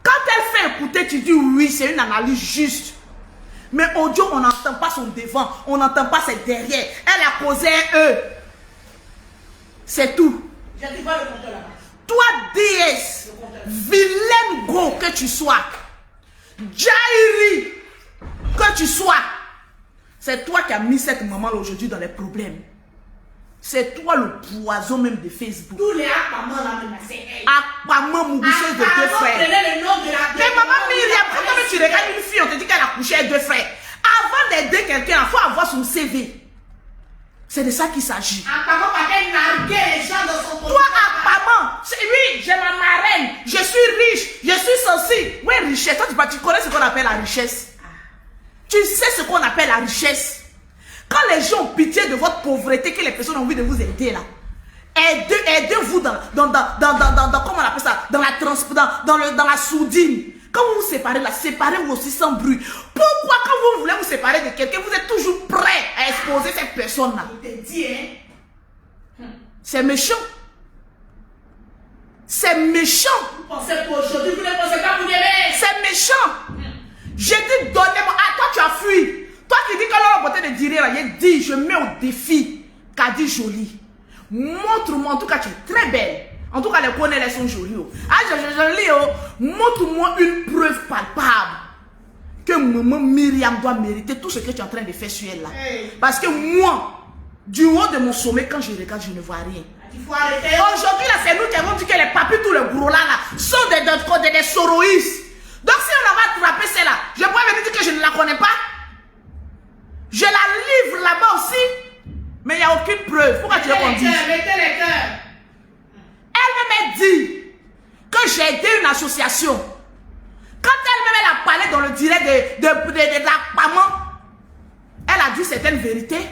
quand elle fait écouter, tu dis oui, c'est une analyse juste. Mais audio, on n'entend pas son devant. On n'entend pas ses derrière. Elle a posé un E. C'est tout. Je dis pas le compteur là-bas. Toi, DS, vilaine go que tu sois, Jairi que tu sois, c'est toi qui as mis cette maman aujourd'hui dans les problèmes. C'est toi le poison même de Facebook. Tous les Akpamans là même, c'est elle. Akpamans, mouboucheuse de deux frères. Mais maman Myriam, quand tu regardes une fille, on te dit qu'elle a couché avec deux frères. Avant d'aider quelqu'un, il faut avoir son CV. C'est de ça qu'il s'agit. Akpamans, parce qu'elle narguait les gens dans son compte. Toi, Akpamans, oui, j'ai ma marraine, je suis riche, je suis sensible. Oui, richesse. Toi, tu connais ce qu'on appelle la richesse. Tu sais ce qu'on appelle la richesse. Quand les gens ont pitié de votre pauvreté, que les personnes ont envie de vous aider là, aidez-vous dans comment on appelle ça, dans la sourdine. Quand vous vous séparez là, séparez-vous aussi sans bruit. Pourquoi quand vous voulez vous séparer de quelqu'un, vous êtes toujours prêt à exposer cette personne là? Je te dis, hein. C'est méchant. C'est méchant. Vous pensez qu'aujourd'hui, vous ne pensez pas pour demain. C'est méchant. J'ai dit donnez-moi. Ah, toi tu as fui. Toi qui dis que l'on a beauté de dire là, j'ai dit je mets au défi Kadi Jolie. Montre-moi, en tout cas, tu es très belle. En tout cas, les connais, elles sont jolies. Oh. Ah, jolie, oh. Montre-moi une preuve palpable que maman Myriam doit mériter tout ce que tu es en train de faire sur elle là. Hey. Parce que moi, du haut de mon sommet, quand je regarde, je ne vois rien. Il faut arrêter. Aujourd'hui, là, c'est nous qui avons dit que les papis, tous les gros là, sont des soroïstes. Donc, si on va attraper celle-là, je pourrais venir dire que je ne la connais pas. Je la livre là-bas aussi. Mais il n'y a aucune preuve. Pourquoi tu veux qu'on dise? Mettez les cœurs. Elle m'a dit que j'ai aidé une association. Quand elle a parlé dans le direct de l'Akpaman, elle a dit certaines vérités.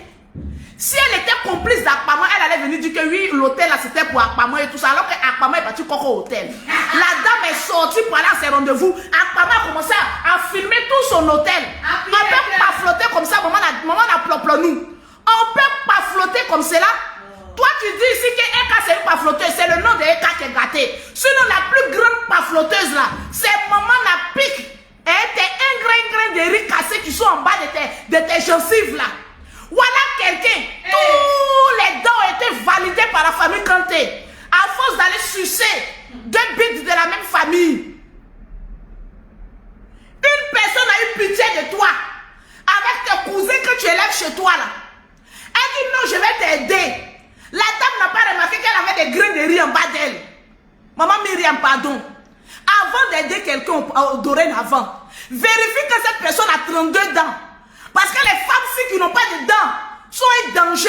Si elle était complice d'Akpaman, elle allait venir dire que oui, l'hôtel là c'était pour Akpaman et tout ça, alors que Akpaman est parti au hôtel. La dame est sortie pour aller à ses rendez-vous. Akpaman a commencé à filmer tout son hôtel. On ne peut pas flotter comme ça, maman n'a ploplo nous. On peut pas flotter comme cela. Toi, tu dis ici que Eka c'est une paflotteuse, c'est le nom de Eka qui est gâté. Sinon, la plus grande paflotteuse là, c'est maman la pique. Et tes grain de riz cassés qui sont en bas de tes gencives là. Voilà quelqu'un. Tous les dents ont été validés par la famille Kanté. À force d'aller sucer deux bites de la même famille. Une personne a eu pitié de toi. Avec tes cousins que tu élèves chez toi là. Elle dit non, je vais t'aider. La dame n'a pas remarqué qu'elle avait des grains de riz en bas d'elle. Maman Myriam, pardon. Avant d'aider quelqu'un dorénavant, vérifie que cette personne a 32 dents. Parce que les femmes qui n'ont pas de dents sont un danger.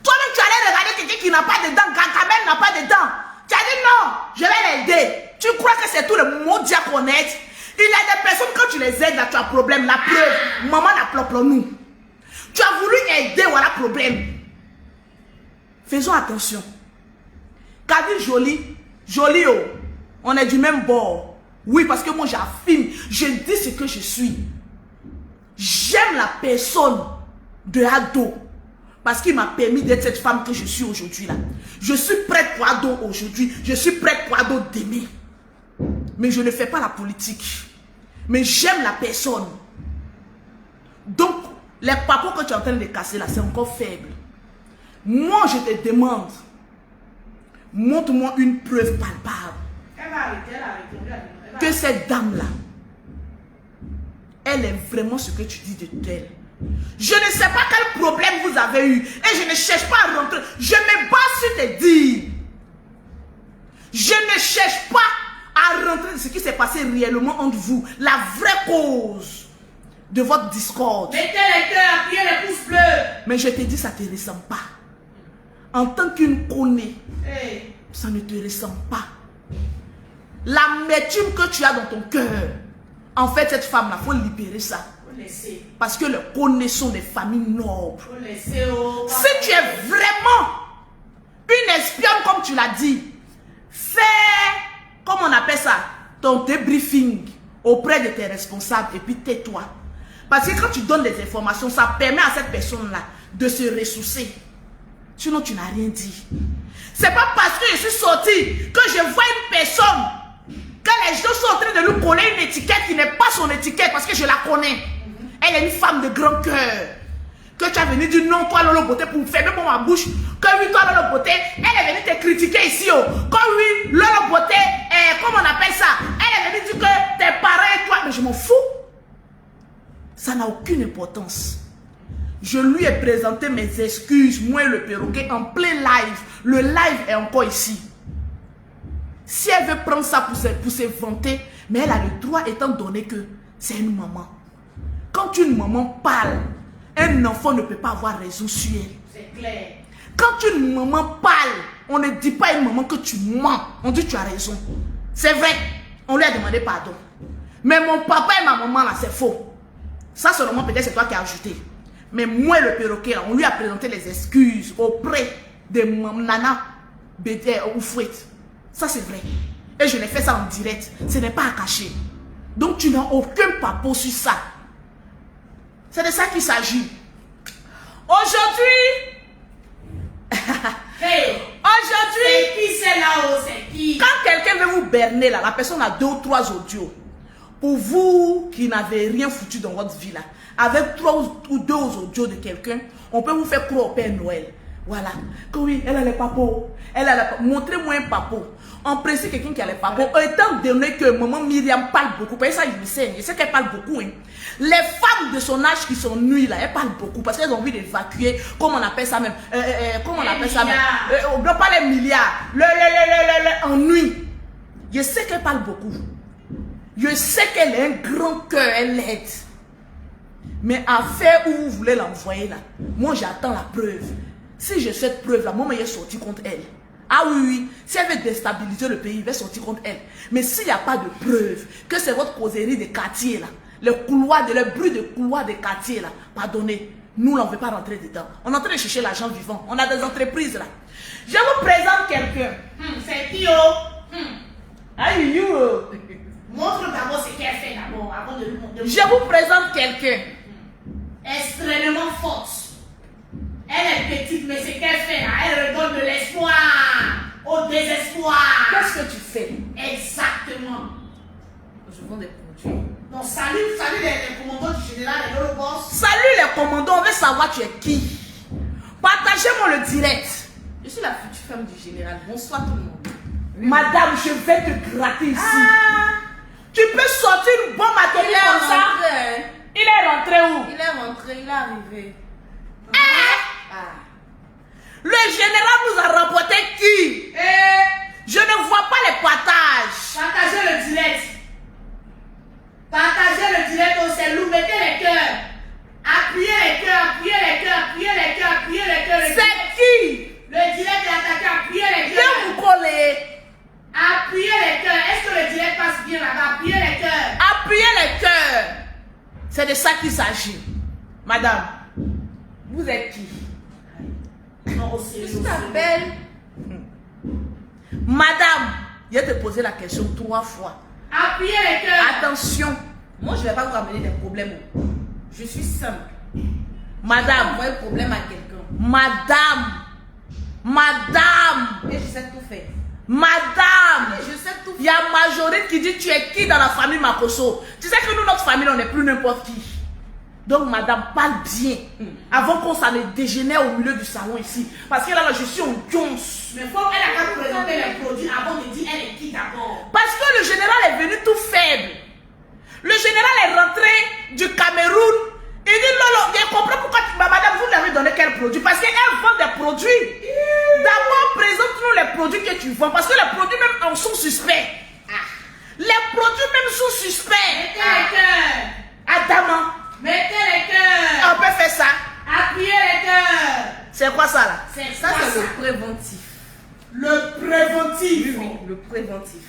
Toi-même, tu allais regarder quelqu'un qui n'a pas de dents. Gagamel n'a pas de dents. Tu as dit non, je vais l'aider. Tu crois que c'est tout le mot diaconette? Il y a des personnes, quand tu les aides, là, tu as problème. La preuve, maman n'a pas nous. Tu as voulu aider, voilà le problème. Faisons attention. Kadine jolie, oh. On est du même bord. Oui, parce que moi j'affirme, je dis ce que je suis. J'aime la personne de Ado. Parce qu'il m'a permis d'être cette femme que je suis aujourd'hui là. Je suis prête pour Ado aujourd'hui. Je suis prête pour Ado d'aimer. Mais je ne fais pas la politique. Mais j'aime la personne. Donc, les papos que tu es en train de casser là, c'est encore faible. Moi, je te demande, montre-moi une preuve palpable que cette dame-là, elle est vraiment ce que tu dis de elle. Je ne sais pas quel problème vous avez eu et je ne cherche pas à rentrer. Je me bats sur te dire. Je ne cherche pas à rentrer dans ce qui s'est passé réellement entre vous. La vraie cause de votre discorde. Mettez les cœurs, appuyez les pouces bleus. Mais je te dis, ça ne te ressemble pas. En tant qu'une connaît, Hey. ça ne te ressemble pas. L'amertume que tu as dans ton cœur, en fait, cette femme-là, il faut libérer ça. Faut laisser. Parce que les connaît sont des familles nobles. Faut laisser. Oh. Si tu es vraiment une espionne, comme tu l'as dit, fais, comment on appelle ça, ton débriefing auprès de tes responsables et puis tais-toi. Parce que quand tu donnes des informations, ça permet à cette personne-là de se ressourcer. Sinon, tu n'as rien dit. C'est pas parce que je suis sortie que je vois une personne que les gens sont en train de lui coller une étiquette qui n'est pas son étiquette parce que je la connais. Elle est une femme de grand cœur. Que tu as venu dire non, toi, Lolo Beauté, pour fermer pour ma bouche. Que oui, toi, Lolo Beauté, elle est venue te critiquer ici. Oh. Que oui, Lolo Beauté, comment on appelle ça? Elle est venue dire que tes parents et toi. Mais je m'en fous. Ça n'a aucune importance. Je lui ai présenté mes excuses, moi et le perroquet, en plein live. Le live est encore ici. Si elle veut prendre ça pour se vanter, mais elle a le droit étant donné que c'est une maman. Quand une maman parle, un enfant ne peut pas avoir raison sur elle. C'est clair. Quand une maman parle, on ne dit pas à une maman que tu mens. On dit tu as raison. C'est vrai, on lui a demandé pardon. Mais mon papa et ma maman là, c'est faux. Ça seulement peut-être c'est toi qui as ajouté. Mais moi le perroquet là, on lui a présenté les excuses auprès de Nana Bédé ou Fouette. Ça c'est vrai. Et je l'ai fait ça en direct. Ce n'est pas à cacher. Donc tu n'as aucun papo sur ça. C'est de ça qu'il s'agit. Aujourd'hui, Hey. aujourd'hui, C'est qui c'est là-haut? C'est qui? quand quelqu'un veut vous berner là, la personne a 2 ou 3 audios. Pour vous qui n'avez rien foutu dans votre vie là, avec 3 ou 2 audios de quelqu'un, on peut vous faire croire au Père Noël. Voilà. Que oui, elle a les papos. Elle a les... Montrez-moi un papo. En principe, quelqu'un qui a les papos. Étant donné que maman Myriam parle beaucoup, parce que ça, je sais qu'elle parle beaucoup. Hein. Les femmes de son âge qui sont nues là, elles parlent beaucoup parce qu'elles ont envie d'évacuer, comment on appelle ça même, comment on appelle ça même, non pas les milliards, ennui. Je sais qu'elle parle beaucoup. Je sais qu'elle a un grand cœur, elle l'aide. Mais à faire où vous voulez l'envoyer là, moi j'attends la preuve. Si j'ai cette preuve là, moi je vais sortir contre elle. Ah oui, oui, si elle veut déstabiliser le pays, il va sortir contre elle. Mais s'il n'y a pas de preuve que c'est votre causerie des quartiers là, le bruit de couloir des quartiers là, pardonnez, nous on ne veut pas rentrer dedans. On est en train de chercher l'argent vivant. On a des entreprises là. Je vous présente quelqu'un. C'est qui oh? Aïe, you. Montre d'abord ce qu'elle fait d'abord avant de nous montrer. Je vous présente quelqu'un. Extrêmement forte. Elle est petite, mais ce qu'elle fait là, elle redonne de l'espoir au désespoir. Qu'est-ce que tu fais? Exactement. Je vends des produits. Donc salut les commandants du général et le boss. Salut les commandants, on veut savoir tu es qui. Partagez-moi le direct. Je suis la future femme du général. Bonsoir tout le monde. Oui, madame, je vais te gratter ici. Tu peux sortir une bombe atomique comme ça? Il est rentré où? Il est rentré, il est arrivé. Le général nous a rapporté qui? Je ne vois pas les partages. Partagez le direct. Partagez le direct au cellule. Mettez les cœurs. Appuyez les cœurs, appuyez les cœurs, appuyez les cœurs, appuyez les cœurs. C'est qui? Le direct est attaqué, appuyez les cœurs. Viens vous coller. Appuyez les cœurs. Est-ce que le direct passe bien là-bas? Appuyez les cœurs. Appuyez les cœurs. C'est de ça qu'il s'agit. Madame, vous êtes qui? Non, Je suis ta belle. Madame, je vais te poser la question 3 fois. Appuyez les cœurs. Attention. Moi, je ne vais pas vous ramener des problèmes. Je suis simple. Madame. Envoyer le problème à quelqu'un. Madame. Madame. Et je sais tout faire. Madame. Et je sais tout faire. Il y a Majorite qui dit tu es qui dans la famille Makoso. Tu sais que nous, notre famille, on n'est plus n'importe qui. Donc, madame, parle bien. Avant qu'on s'en dégénère au milieu du salon ici. Parce que là, je suis en Jones. Mais faut elle a qu'à présenter les produits avant de dire elle est qui d'abord. Parce que le général est venu tout faible. Le général est rentré du Cameroun. Il dit Lolo, je comprends pourquoi madame, vous lui avez donné quel produit. Parce qu'elle vend des produits. D'abord, présente-nous les produits que tu vends. Parce que les produits même en sont suspects. Les produits même sont suspects. Mettez les cœurs. Adama. Mettez les cœurs. On peut faire ça. Appuyez les cœurs. C'est quoi ça là? C'est Ça, quoi c'est ça? le préventif. Le préventif. Oui, le préventif.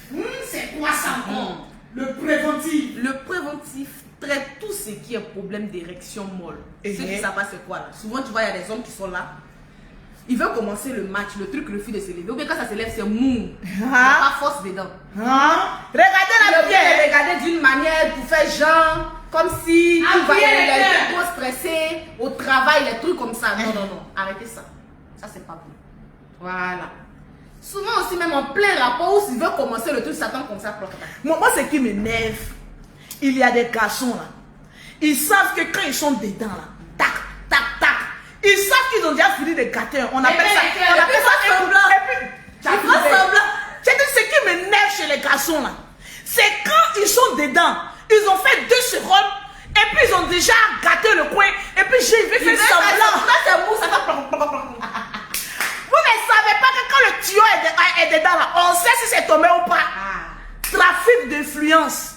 C'est quoi ça encore? Le préventif. Le préventif traite tout ce qui est problème d'érection molle. Ceux qui savent pas c'est quoi là. Souvent, tu vois, il y a des hommes qui sont là. Ils veulent commencer le match, le truc refuse de se lever. Ou bien quand ça se lève, c'est mou. Il n'y a pas force dedans. Regardez la Le pierre. bien regarder d'une manière pour faire genre, comme si tout va, il est trop stressé au travail, les trucs comme ça. Non, non, non. Arrêtez ça. Ça, c'est pas bon. Voilà. Souvent aussi, même en plein rapport, où s'ils veulent commencer le truc, ça tombe comme ça. Moi, ce qui m'énerve, il y a des garçons là. Ils savent que quand ils sont dedans là, tac, tac, tac, ils savent qu'ils ont déjà fini de gâter. On appelle ça. On appelle ça semblant. Et puis, c'est ce qui m'énerve chez les garçons là. C'est quand ils sont dedans, ils ont fait 2 secondes. Et puis ils ont déjà gâté le coin. Et puis j'ai vu faire semblant. Ça, c'est mou, ça fait. Vous ne savez pas que quand le tuyau est dedans là, on sait si c'est tombé ou pas. Trafic d'influence.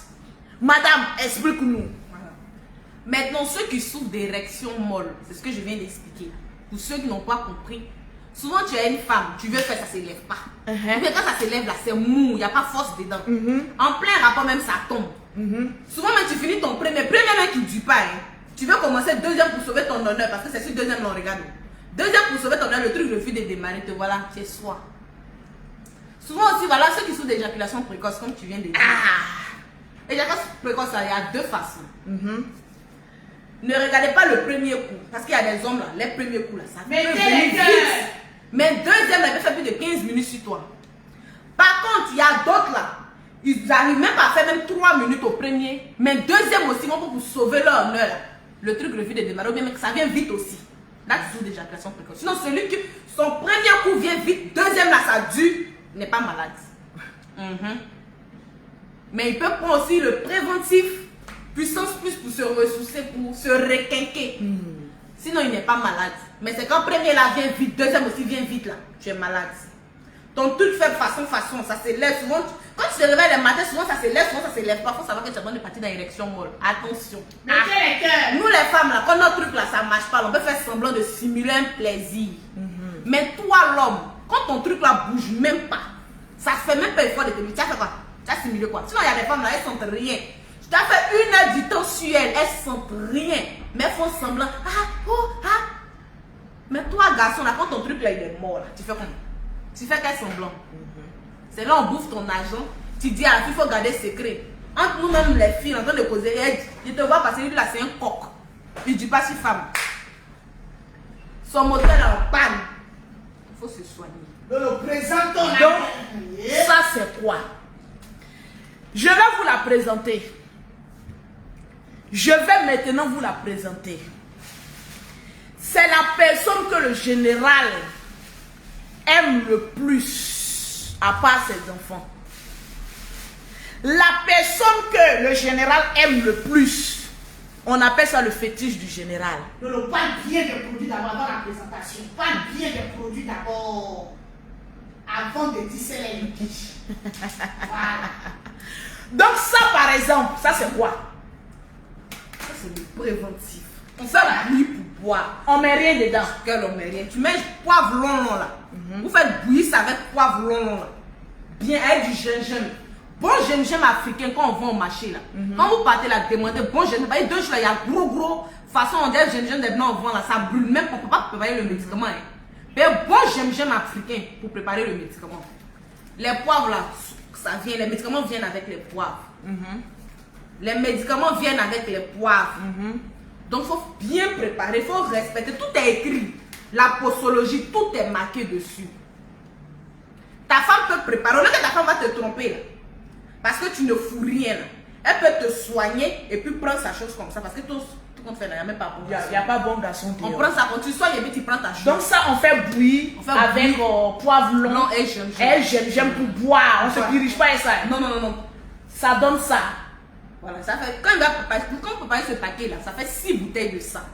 Madame, explique-nous. Maintenant, ceux qui souffrent d'érection molle, c'est ce que je viens d'expliquer. Pour ceux qui n'ont pas compris, souvent tu as une femme, tu veux faire, ça ne se lève pas. Mais quand ça se lève là, c'est mou, il n'y a pas force dedans. En plein rapport même, ça tombe. Souvent même tu finis ton premier même qui ne dure pas. Hein. Tu veux commencer deuxième pour sauver ton honneur, parce que c'est sur deuxième on regarde. Deuxième pour sauver ton honneur, le truc refuse de démarrer, te voilà, tu es soi. Souvent aussi, voilà, ceux qui souffrent d'éjaculation précoce, comme tu viens de dire. Éjaculation précoce, il y a 2 façons. Ne regardez pas le premier coup, parce qu'il y a des hommes là, les premiers coups là, ça peut venir vite. Mais deuxième, là, il peut faire plus de 15 minutes sur toi. Par contre, il y a d'autres là, ils n'arrivent même pas à faire même 3 minutes au premier, mais deuxième aussi, pour sauver leur honneur là. Le truc refuse de démarrer, mais ça vient vite aussi. Là, tu souffres d'éjaculation précoce. Sinon, celui qui, son premier coup vient vite, deuxième là, ça dure, n'est pas malade. Mais il peut prendre aussi le préventif, puissance plus pour se ressourcer, pour se requinquer. Sinon, il n'est pas malade. Mais c'est quand premier là vient vite, deuxième aussi vient vite là, tu es malade. Ton truc fait façon, ça s'élève. Souvent, quand tu te réveilles le matin, souvent ça s'élève, souvent ça s'élève pas. Il faut savoir que tu as besoin de partir dans l'érection molle. Attention. Nous les femmes là, quand notre truc là ça marche pas, on peut faire semblant de simuler un plaisir. Mais toi l'homme, quand ton truc là bouge même pas, ça fait même pas effort de te dire, tu as fait quoi? Tu as simulé quoi? Sinon il y a des femmes là, elles sentent rien. Tu as fait 1 heure du temps sur elles, elles sentent rien. Mais elles font semblant. Mais toi garçon là, quand ton truc là il est mort là, tu fais comment? Tu fais qu'elle semblant. C'est là on bouffe ton argent. Tu dis à la fille, il faut garder secret. Entre nous-mêmes, les filles, en train de causer, il te voit passer, lui là, c'est un coq. Il dit pas si femme. Son moteur est en panne. Il faut se soigner. Nous le présentons. Donc, ça c'est quoi? Je vais vous la présenter. Je vais maintenant vous la présenter. C'est la personne que le général aime le plus, à part ses enfants. La personne que le général aime le plus, on appelle ça le fétiche du général. Non, parle bien des produits d'abord avant la présentation. Parle bien des produits d'abord avant de tisser les liquides. Voilà. Donc ça par exemple, ça c'est quoi? Ça c'est le préventif. On fait la nuit pour boire. On met rien dedans. Quel on met rien. Tu mets poivre long là. Vous faites bouillir ça avec poivre long là. Bien, avec du gingembre. Bon gingembre africain quand on va au marché là. Quand vous partez là, demandez bon gingembre. Il y a 2 jours là, il y a gros. Façon on dit gingembre des blancs au vent là, ça brûle même pour pas préparer le médicament. Mais bon gingembre africain pour préparer le médicament. Les poivres là, ça vient, les médicaments viennent avec les poivres. Les médicaments viennent avec les poivres. Donc il faut bien préparer, il faut respecter. Tout est écrit. La posologie, tout est marqué dessus. Ta femme peut préparer. Au lieu que ta femme va te tromper là, parce que tu ne fous rien là. Elle peut te soigner et puis prendre sa chose comme ça. Parce que tout qu'on fait là, il n'y a même pas bon garçon. Il n'y a pas bon garçon. On prend ça quand tu soignes et puis tu prends ta chose. Donc ça on fait bouillir avec poivre long et gingembre. Et gingembre pour boire. On ne se dirige pas à ça. Non. Ça donne ça. Voilà, ça fait. Quand on prépare ce paquet là, ça fait 6 bouteilles de ça.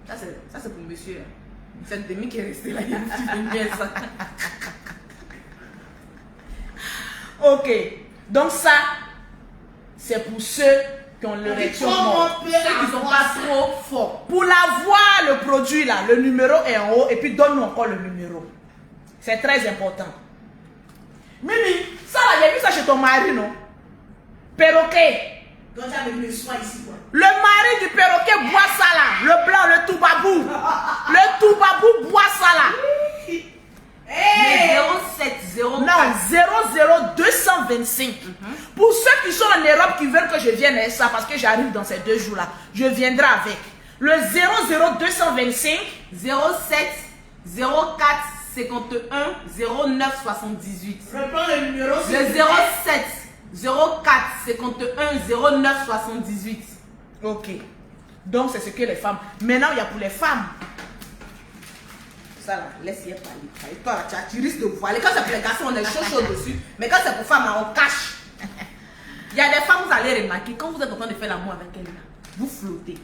Ça c'est pour monsieur. Cette demi qui est restée là, il fait bien ça. Ok. Donc ça, c'est pour ceux qui ont l'érection morte. Ceux qui sont pas trop forts. Pour l'avoir, le produit là, le numéro est en haut et puis donne-nous encore le numéro. C'est très important. Mimi, ça là, j'ai vu ça chez ton mari, non? Perroquet. Donc tu as venu le soin ici quoi. Le mari du perroquet boit ça là. Le blanc, le toubabou. Le toubabou boit ça là. Mais 0709. Non, 00225. Pour ceux qui sont en Europe qui veulent que je vienne avec ça, parce que j'arrive dans ces 2 jours-là, je viendrai avec. Le 00225 07 04 51 09 78. Reprends le numéro. Le 07 04 51 09 78. Ok. Donc c'est ce que les femmes. Maintenant, il y a pour les femmes. Ça là, laisse-y parler. Toi là, tu risques de voiler. Quand c'est pour les garçons, on est chaud dessus. Mais quand c'est pour femmes, là, on cache. Il y a des femmes, vous allez remarquer, quand vous êtes en train de faire l'amour avec elle, là, vous flottez.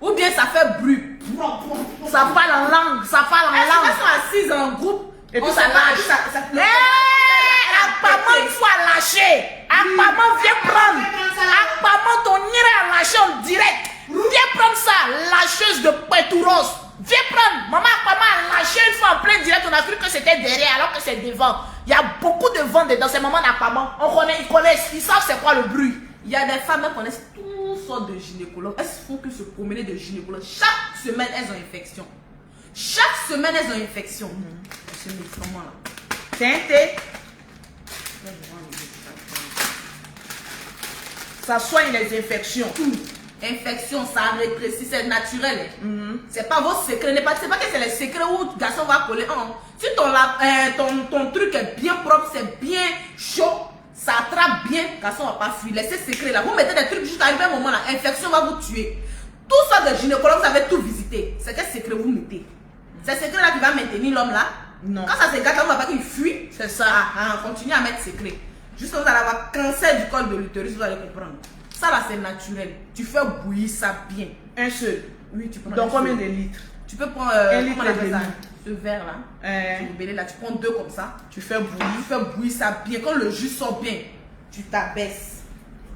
Ou bien ça fait bruit. Ça parle en langue. Ça parle en langue. Elles sont assises en groupe. Et puis on ça lâche. Apparemment, il faut lâcher. Apparemment, viens prendre. Apparemment, ton nid est lâché en direct. Viens prendre ça, lâcheuse de Pétouros. Viens prendre. Maman, apparemment, a lâché une fois en plein direct. On a cru que c'était derrière alors que c'est devant. Il y a beaucoup de vent dedans. Ces mamans, apparemment, ils connaissent. Ils savent c'est quoi le bruit. Il y a des femmes qui connaissent toutes sortes de gynécologues. Elles font que se promener de gynécologues. Chaque semaine, elles ont infection. Chaque semaine, elles ont infection. Ce médicament-là. C'est un thé. Ça soigne les infections. Infection, ça rétrécit, c'est naturel. C'est pas vos secrets. C'est pas que c'est les secrets où le garçon va coller. Si ton truc est bien propre, c'est bien chaud, ça attrape bien, le garçon va pas fuir. Laissez secret là. Vous mettez des trucs juste arriver un moment là, infection va vous tuer. Tout ça de gynécologue, vous avez tout visité. C'est quel secret vous mettez? C'est ce secret-là qui va maintenir l'homme là? Non. Quand ça se gâte, on va pas qu'il fuit. C'est ça. Continuez à mettre secret. Jusqu'à vous allez avoir cancer du col de l'utérus, vous allez comprendre. Ça là, c'est naturel. Tu fais bouillir ça bien. Un seul. Oui, tu prends Dans un combien seul. de litres? Tu peux prendre Un litre comment on appelle et ça? demi. Ce verre là. Tu libères là, tu prends 2 comme ça. Tu fais bouillir. Tu fais bouillir ça bien. Quand le jus sort bien, tu t'abaisses.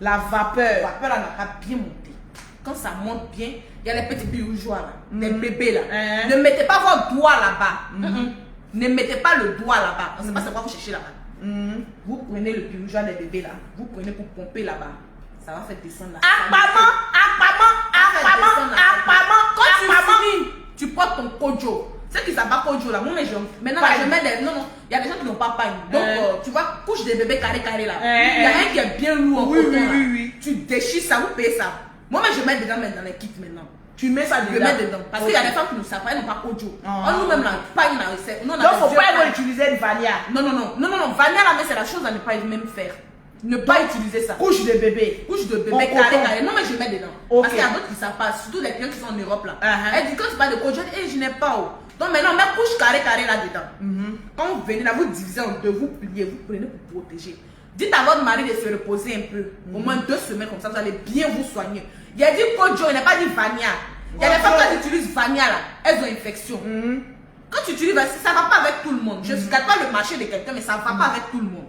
La vapeur. La vapeur là n'a pas bien monté. Quand ça monte bien, il y a les petits bijoux là, les bébés là. Ne mettez pas votre doigt là-bas. Ne mettez pas le doigt là-bas. On ne sait pas c'est quoi vous cherchez là-bas. Vous prenez le bijoux des bébés là. Vous prenez pour pomper là-bas. Ça va faire descendre la Apparemment. Quand tu finis, tu portes ton kojo. Ceux qui savent pas kojo là, moi mais maintenant là, je mets des. Non, il y a des gens qui n'ont pas paille. Donc tu vois, couche des bébés carré là. Il y a un qui est bien lourd en coton là. Tu déchires ça, vous payez ça. Moi mais je mets dedans dans les kits maintenant. Tu mets ça dedans. Je mets dedans. Parce qu'il y a des femmes qui ne savent pas, elles n'ont pas kojo. Nous-mêmes là, paille là. Donc faut pas utiliser une vanilla. Non, vanilla là, mais c'est la chose à ne pas même faire. Ne pas utiliser ça. Couche de bébé. Couche de bébé carré. Non, mais je mets dedans. Parce qu'il y a d'autres qui ne savent pas, surtout les clients qui sont en Europe là. Elle dit quand tu parles de kojo, je n'ai pas. Donc maintenant, mets couche carré là dedans. Quand vous venez là, vous divisez en deux, vous pliez, vous prenez pour protéger. Dites à votre mari de se reposer un peu. Au moins 2 semaines comme ça, vous allez bien vous soigner. Il a dit kojo, il n'a pas dit vanilla. Il y a des femmes quand elles utilisent vanilla là, elles ont infection. Quand tu utilises, ça ne va pas avec tout le monde. Je ne regarde pas le marché de quelqu'un, mais ça ne va pas avec tout le monde.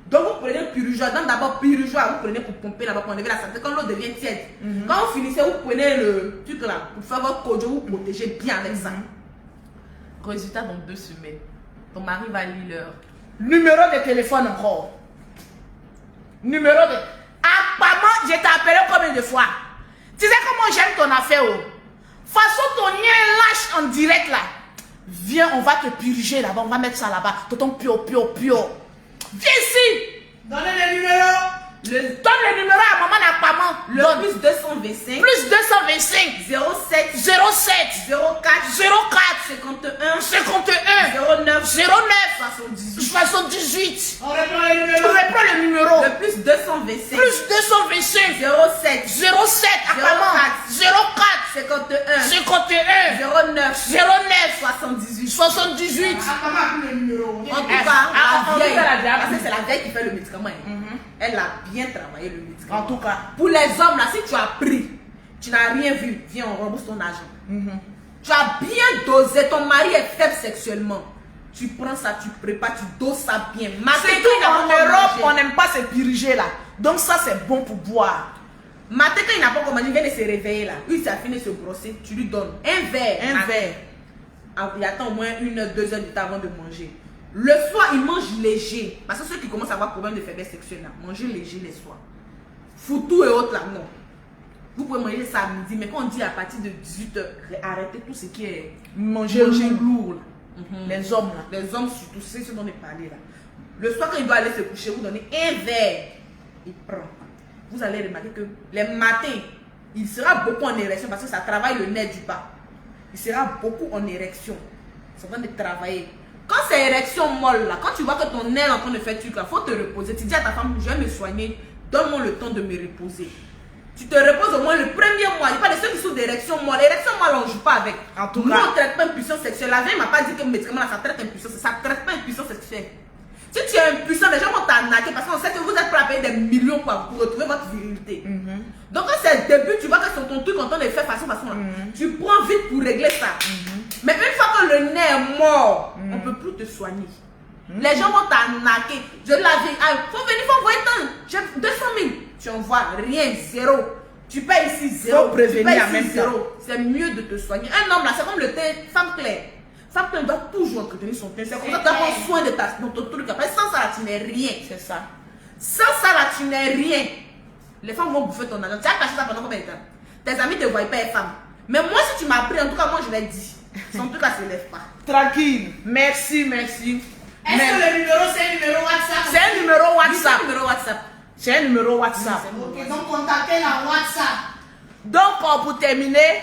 Donc vous prenez le pyrujoa. D'abord pyrujoa, vous prenez pour pomper là-bas, pour enlever la santé. Quand l'eau devient tiède, quand vous finissez, vous prenez le truc là, pour faire votre kojo, vous protégez bien avec ça. Résultat dans 2 semaines. Ton mari va lire l'heure. Numéro de téléphone encore. Numéro de... Apparemment, je t'ai appelé combien de fois? Tu sais comment j'aime ton affaire, oh? Façon ton lien lâche en direct là. Viens, on va te purger là-bas, on va mettre ça là-bas. Tonton pio. Viens ici. Donnez le numéro. Donne le numéro à maman d'apparemment. Le plus 225. Plus 225. 07. 04. 51. 09. 78. On reprend le Tu numéro. reprends le numéro. Le plus 225. Plus 225. 07. Apparemment. 04. 51. 09. 78. 78. Ah, comment plus le numéro? En tout cas, on la vieille, dit la vieille. parce que c'est la vieille qui fait le médicament. Elle a bien travaillé le médicament. En tout cas. Pour les hommes, là, si tu as pris, tu n'as rien vu, viens, on rembourse ton argent. Tu as bien dosé, ton mari est faible sexuellement. Tu prends ça, tu prépares, tu doses ça bien. C'est tout en Europe, on n'aime pas se purger là. Donc ça, c'est bon pour boire. Matin, quand il n'a pas commencé, il vient de se réveiller là. Lui, il a fini de se brosser, tu lui donnes un verre. Il attend au moins 1 heure, 2 heures de temps avant de manger. Le soir, il mange léger. Parce que ceux qui commencent à avoir problème de faiblesse sexuelle, là, manger léger les soirs. Foutou et autres là, non. Vous pouvez manger ça à midi, mais quand on dit à partir de 18h, arrêtez tout ce qui est Manger lourd. Là. Les hommes là. Les hommes surtout, c'est ce dont on est parlé là. Le soir, quand il doit aller se coucher, vous donnez un verre. Il prend. Vous allez remarquer que les matins, il sera beaucoup en érection parce que ça travaille le nerf du bas. Il sera beaucoup en érection. Ça va de travailler. Quand c'est érection molle là, quand tu vois que ton nerf est en train de faire truc là, il faut te reposer. Tu dis à ta femme, je vais me soigner, donne-moi le temps de me reposer. Tu te reposes au moins le premier mois. Il n'y a pas de ceux qui souffrent d'érection molle. L'érection molle, on ne joue pas avec. En tout Nous, cas. on ne traite pas une puissance sexuelle. La veille, il ne m'a pas dit que le médicament là, ça traite une puissance. Ça ne traite pas une puissance sexuelle. Si tu es impuissant, les gens vont t'arnaquer parce qu'on sait que vous êtes prêt à payer des millions pour retrouver votre virilité. Donc quand c'est le début, tu vois que c'est ton truc en train de faire façon là. Tu prends vite pour régler ça. Mais une fois que le nez est mort, on ne peut plus te soigner. Les gens vont t'arnaquer. Je l'avais. Faut venir, faut envoyer tant. J'ai 200 000. Tu envoies rien, 0. Tu payes ici 0. Faut prévenir tu payes en même ici 0. C'est mieux de te soigner. Un homme là, c'est comme le thé, femme claire. Femme claire doit toujours entretenir son thé. C'est comme ça que tu dois prendre soin de ton truc. Après, sans ça là, tu n'es rien. C'est ça. Sans ça là, tu n'es rien. Les femmes vont bouffer ton argent. Tu as caché ça pendant combien de temps? Tes amis ne te voient pas être femme. Mais moi, si tu m'as pris, en tout cas, moi, je l'ai dit. Son truc là se lève pas. Tranquille. Merci. Est-ce que le numéro, c'est un numéro WhatsApp? C'est un numéro WhatsApp. C'est un numéro WhatsApp. C'est un numéro WhatsApp. Ok, donc contactez la WhatsApp. Donc, pour terminer,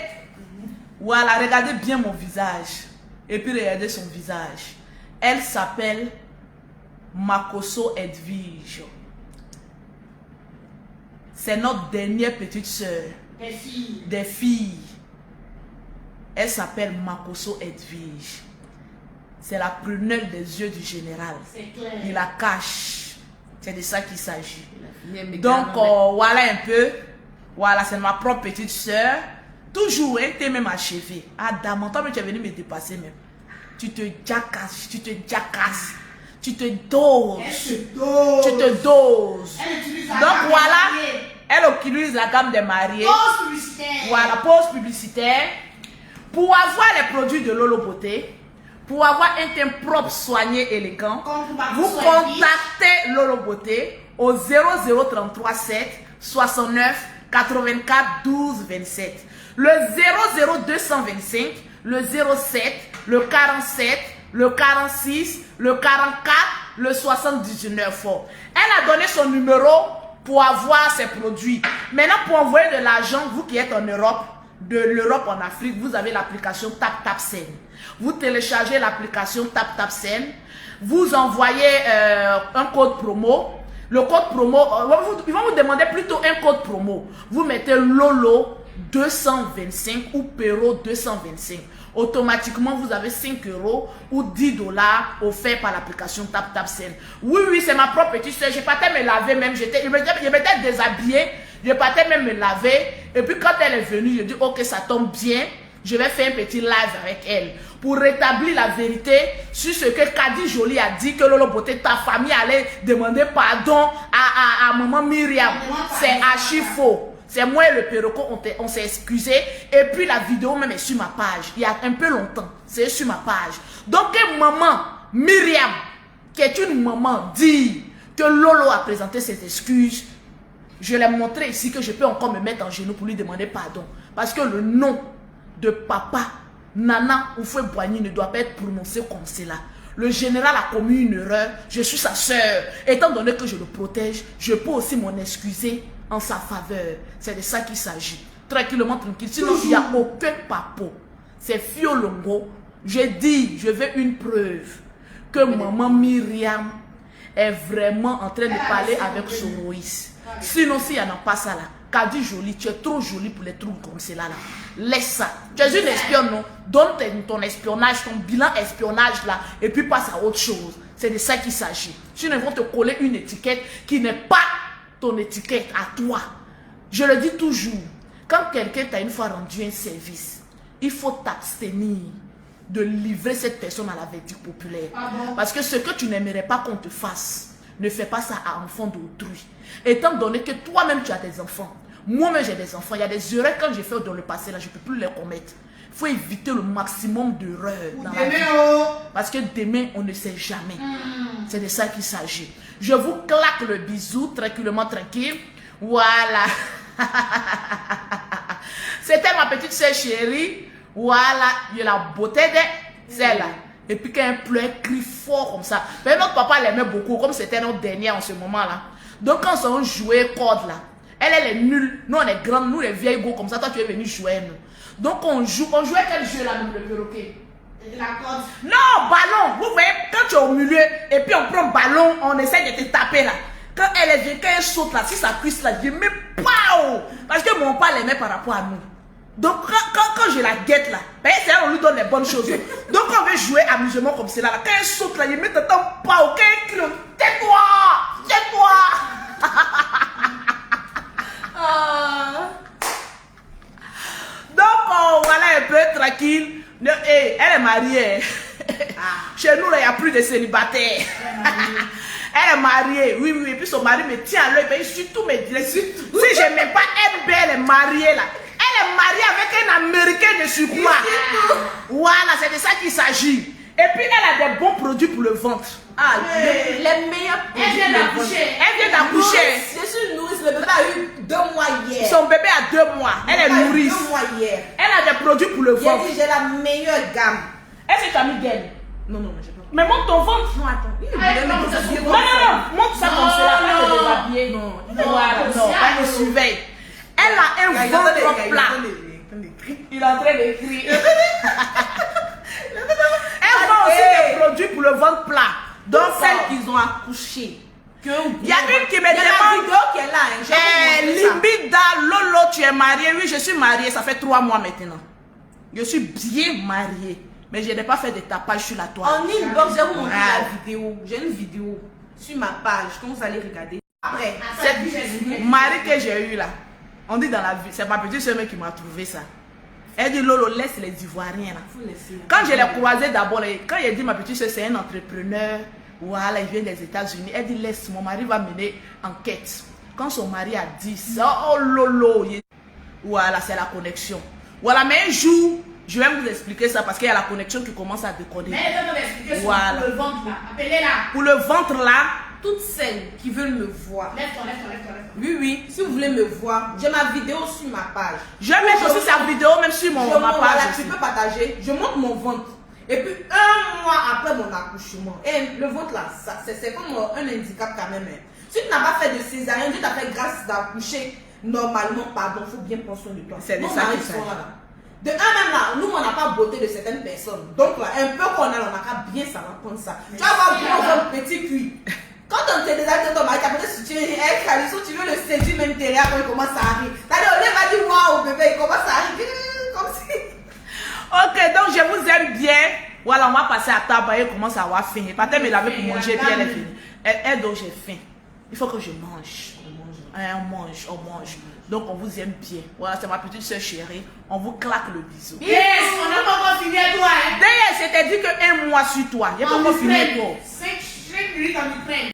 voilà, regardez bien mon visage. Et puis, regardez son visage. Elle s'appelle Makoso Edwige. C'est notre dernière petite sœur. Des filles. Des filles. Elle s'appelle Makoso Edwige. C'est la prunelle des yeux du général. C'est clair. Il la cache. C'est de ça qu'il s'agit. Mais Donc, gars, voilà un peu. Voilà, c'est ma propre petite soeur. Toujours, elle t'es même achevée. Ah, dame, toi, mais tu es venu me dépasser même. Tu te jacasses, tu te jacasses. Tu te doses. Elle se dose. Tu te doses. Elle utilise la Donc gamme voilà, des mariés. elle utilise la gamme des mariés. Pause publicitaire. Voilà, pause publicitaire. Pour avoir les produits de Lolo Beauté, pour avoir un teint propre, soigné, élégant, Comme pour vous Makoso contactez Lolo Beauté au 0033 7 69 84 12 27. Le 00225, le 07, le 47, le 46, le 44, le 79. Elle a donné son numéro pour avoir ses produits. Maintenant, pour envoyer de l'argent, vous qui êtes en Europe, de l'Europe en Afrique, vous avez l'application TapTapSend. Vous téléchargez l'application TapTapSend. Vous envoyez un code promo. Le code promo, ils vont vous demander plutôt un code promo. Vous mettez Lolo 225 ou Pero 225. Automatiquement, vous avez 5 € ou 10 $ offerts par l'application TapTapSend. Oui, c'est ma propre petite soeur. Je partais me laver même. Je m'étais déshabillée. Je partais même me laver. Et puis quand elle est venue, je dis, ok, ça tombe bien. Je vais faire un petit live avec elle pour rétablir la vérité sur ce que Kadi Jolie a dit, que Lolo Beauté, ta famille allait demander pardon à maman Myriam. C'est archi faux. C'est moi et le Perroco, on s'est excusé. Et puis la vidéo même est sur ma page. Il y a un peu longtemps. C'est sur ma page. Donc maman Myriam, qui est une maman, dit que Lolo a présenté ses excuses. Je l'ai montré ici que je peux encore me mettre en genoux pour lui demander pardon. Parce que le nom de papa Nana Oufoué Boigny ne doit pas être prononcé comme cela. Le général a commis une erreur. Je suis sa soeur. Étant donné que je le protège, je peux aussi m'en excuser en sa faveur. C'est de ça qu'il s'agit. Tranquillement, tranquille. Sinon, il n'y a aucun papo. C'est Fiolongo. J'ai dit, je veux une preuve que maman Myriam est vraiment en train de parler avec Soroïs. Sinon, s'il n'y en a pas ça là, Kadi Jolie, tu es trop jolie pour les trucs comme cela là. Laisse ça. Tu es une espionne, non? Donne ton espionnage, ton bilan espionnage là, et puis passe à autre chose. C'est de ça qu'il s'agit. Sinon, ils vont te coller une étiquette qui n'est pas ton étiquette à toi. Je le dis toujours, quand quelqu'un t'a une fois rendu un service, il faut t'abstenir de livrer cette personne à la verdict populaire. Parce que ce que tu n'aimerais pas qu'on te fasse, ne fais pas ça à enfant d'autrui. Étant donné que toi-même tu as des enfants, moi-même j'ai des enfants, il y a des erreurs quand j'ai fait dans le passé, là je ne peux plus les commettre. Il faut éviter le maximum d'erreurs dans la vie. Parce que demain, on ne sait jamais. C'est de ça qu'il s'agit. Je vous claque le bisou, tranquillement, tranquille. Voilà. C'était ma petite soeur chérie. Voilà, il y a la beauté de celle-là. Et puis quand elle pleure, elle crie fort comme ça. Mais notre papa l'aimait beaucoup, comme c'était notre dernière en ce moment-là. Donc quand on jouait corde là, elle est nulle. Nous on est grandes, nous les vieilles go comme ça. Toi tu es venu jouer nous. Donc on jouait quel jeu là, nous le perroquet? La corde. Non, ballon. Vous voyez, quand tu es au milieu et puis on prend ballon, on essaie de te taper là. Quand elle vient, quand elle saute là, si ça cuisse là, je dis mais pao! Parce que mon père l'aimait par rapport à nous. Donc quand je la guette là, c'est là on lui donne les bonnes choses. Donc quand on veut jouer amusement comme cela là, quand elle saute là, il met ton pao, quand elle crie, tais-toi! Tais-toi! Donc voilà un peu tranquille. Elle est mariée. Chez nous, il n'y a plus de célibataires. Elle est mariée. Oui, oui. Et puis son mari me tient à l'œil. Mais surtout me dit, si je n'aime pas elle est mariée là. Elle est mariée avec un Américain de surcroît. Voilà, c'est de ça qu'il s'agit. Et puis elle a des bons produits pour le ventre. Ah, les meilleurs produits. Elle vient d'accoucher. Elle vient d'accoucher. Je suis nourrice. Le bébé a eu 2 mois hier. Son bébé a 2 mois. Elle est nourrice. 2 mois hier. Elle a des produits pour le ventre. J'ai la meilleure gamme. Est-ce que tu as mis gaine? Non, j'ai pas. Mais monte ton ventre. Non, attends. Non, monte ça comme cela. Pas te déshabiller. Non, Voilà, non, pas me surveille. Elle a un ventre plat. Il est en train d'écrire. Elle vend aussi des produits pour le ventre plat. Donc, celles qu'ils ont accouchées. Il y a une qui me demande vidéo qui est là. Libida, Lolo, tu es mariée? Oui, je suis mariée. Ça fait 3 mois maintenant. Je suis bien mariée. Mais je n'ai pas fait de tapage sur la toile. En inbox, je vais vous montrer la vidéo. J'ai une vidéo sur ma page que vous allez regarder. Après, Cette mari que j'ai eu là, on dit dans la vie, c'est ma petite soeur qui m'a trouvé ça. Elle dit Lolo, laisse les Ivoiriens là. Quand je l'ai croisé d'abord, quand il dit ma petite soeur c'est un entrepreneur, voilà, il vient des États-Unis, elle dit laisse, mon mari va mener enquête. Quand son mari a dit ça, oh Lolo, voilà, c'est la connexion. Voilà, mais un jour, je vais vous expliquer ça parce qu'il y a la connexion qui commence à décoder. Mais elle va m'expliquer voilà. Pour le ventre là. Appelez-la. Pour le ventre là, toutes celles qui veulent me voir. Lève-toi. Oui, oui, si vous voulez me voir, j'ai ma vidéo sur ma page. Je vais mettre aussi sa vidéo même sur ma page. Voilà, tu peux partager. Je montre mon ventre. Et puis 1 mois après mon accouchement, et le ventre là, c'est comme un handicap quand même. Si tu n'as pas fait de césarienne, tu t'as fait grâce d'accoucher normalement, pardon, il faut bien prendre soin de toi. C'est de ça qu'il s'agit. De un même là, nous on n'a pas beauté de certaines personnes. Donc là, un peu qu'on a, on n'a qu'à bien savoir prendre ça. Tu vas avoir gros petit cuit. Quand on te dit ton mari, tu as peut-être si tu es un calisson, tu veux le séduire même derrière quand il commence à arriver. T'as dit, va dire waouh bébé, il commence à arriver comme si. Ok, donc je vous aime bien. Voilà, on va passer à table. Elle commence à avoir faim. Pathé me laver pour manger, puis elle est finie. Elle donc j'ai faim. Il faut que je mange. On mange. Donc on vous aime bien. Voilà, c'est ma petite soeur chérie. On vous claque le bisou. Yes, on n'a pas encore fini à toi. Hein. D'ailleurs, c'était dit que 1 mois sur toi. Il n'y a pas encore fini toi. 5 minutes en Ukraine.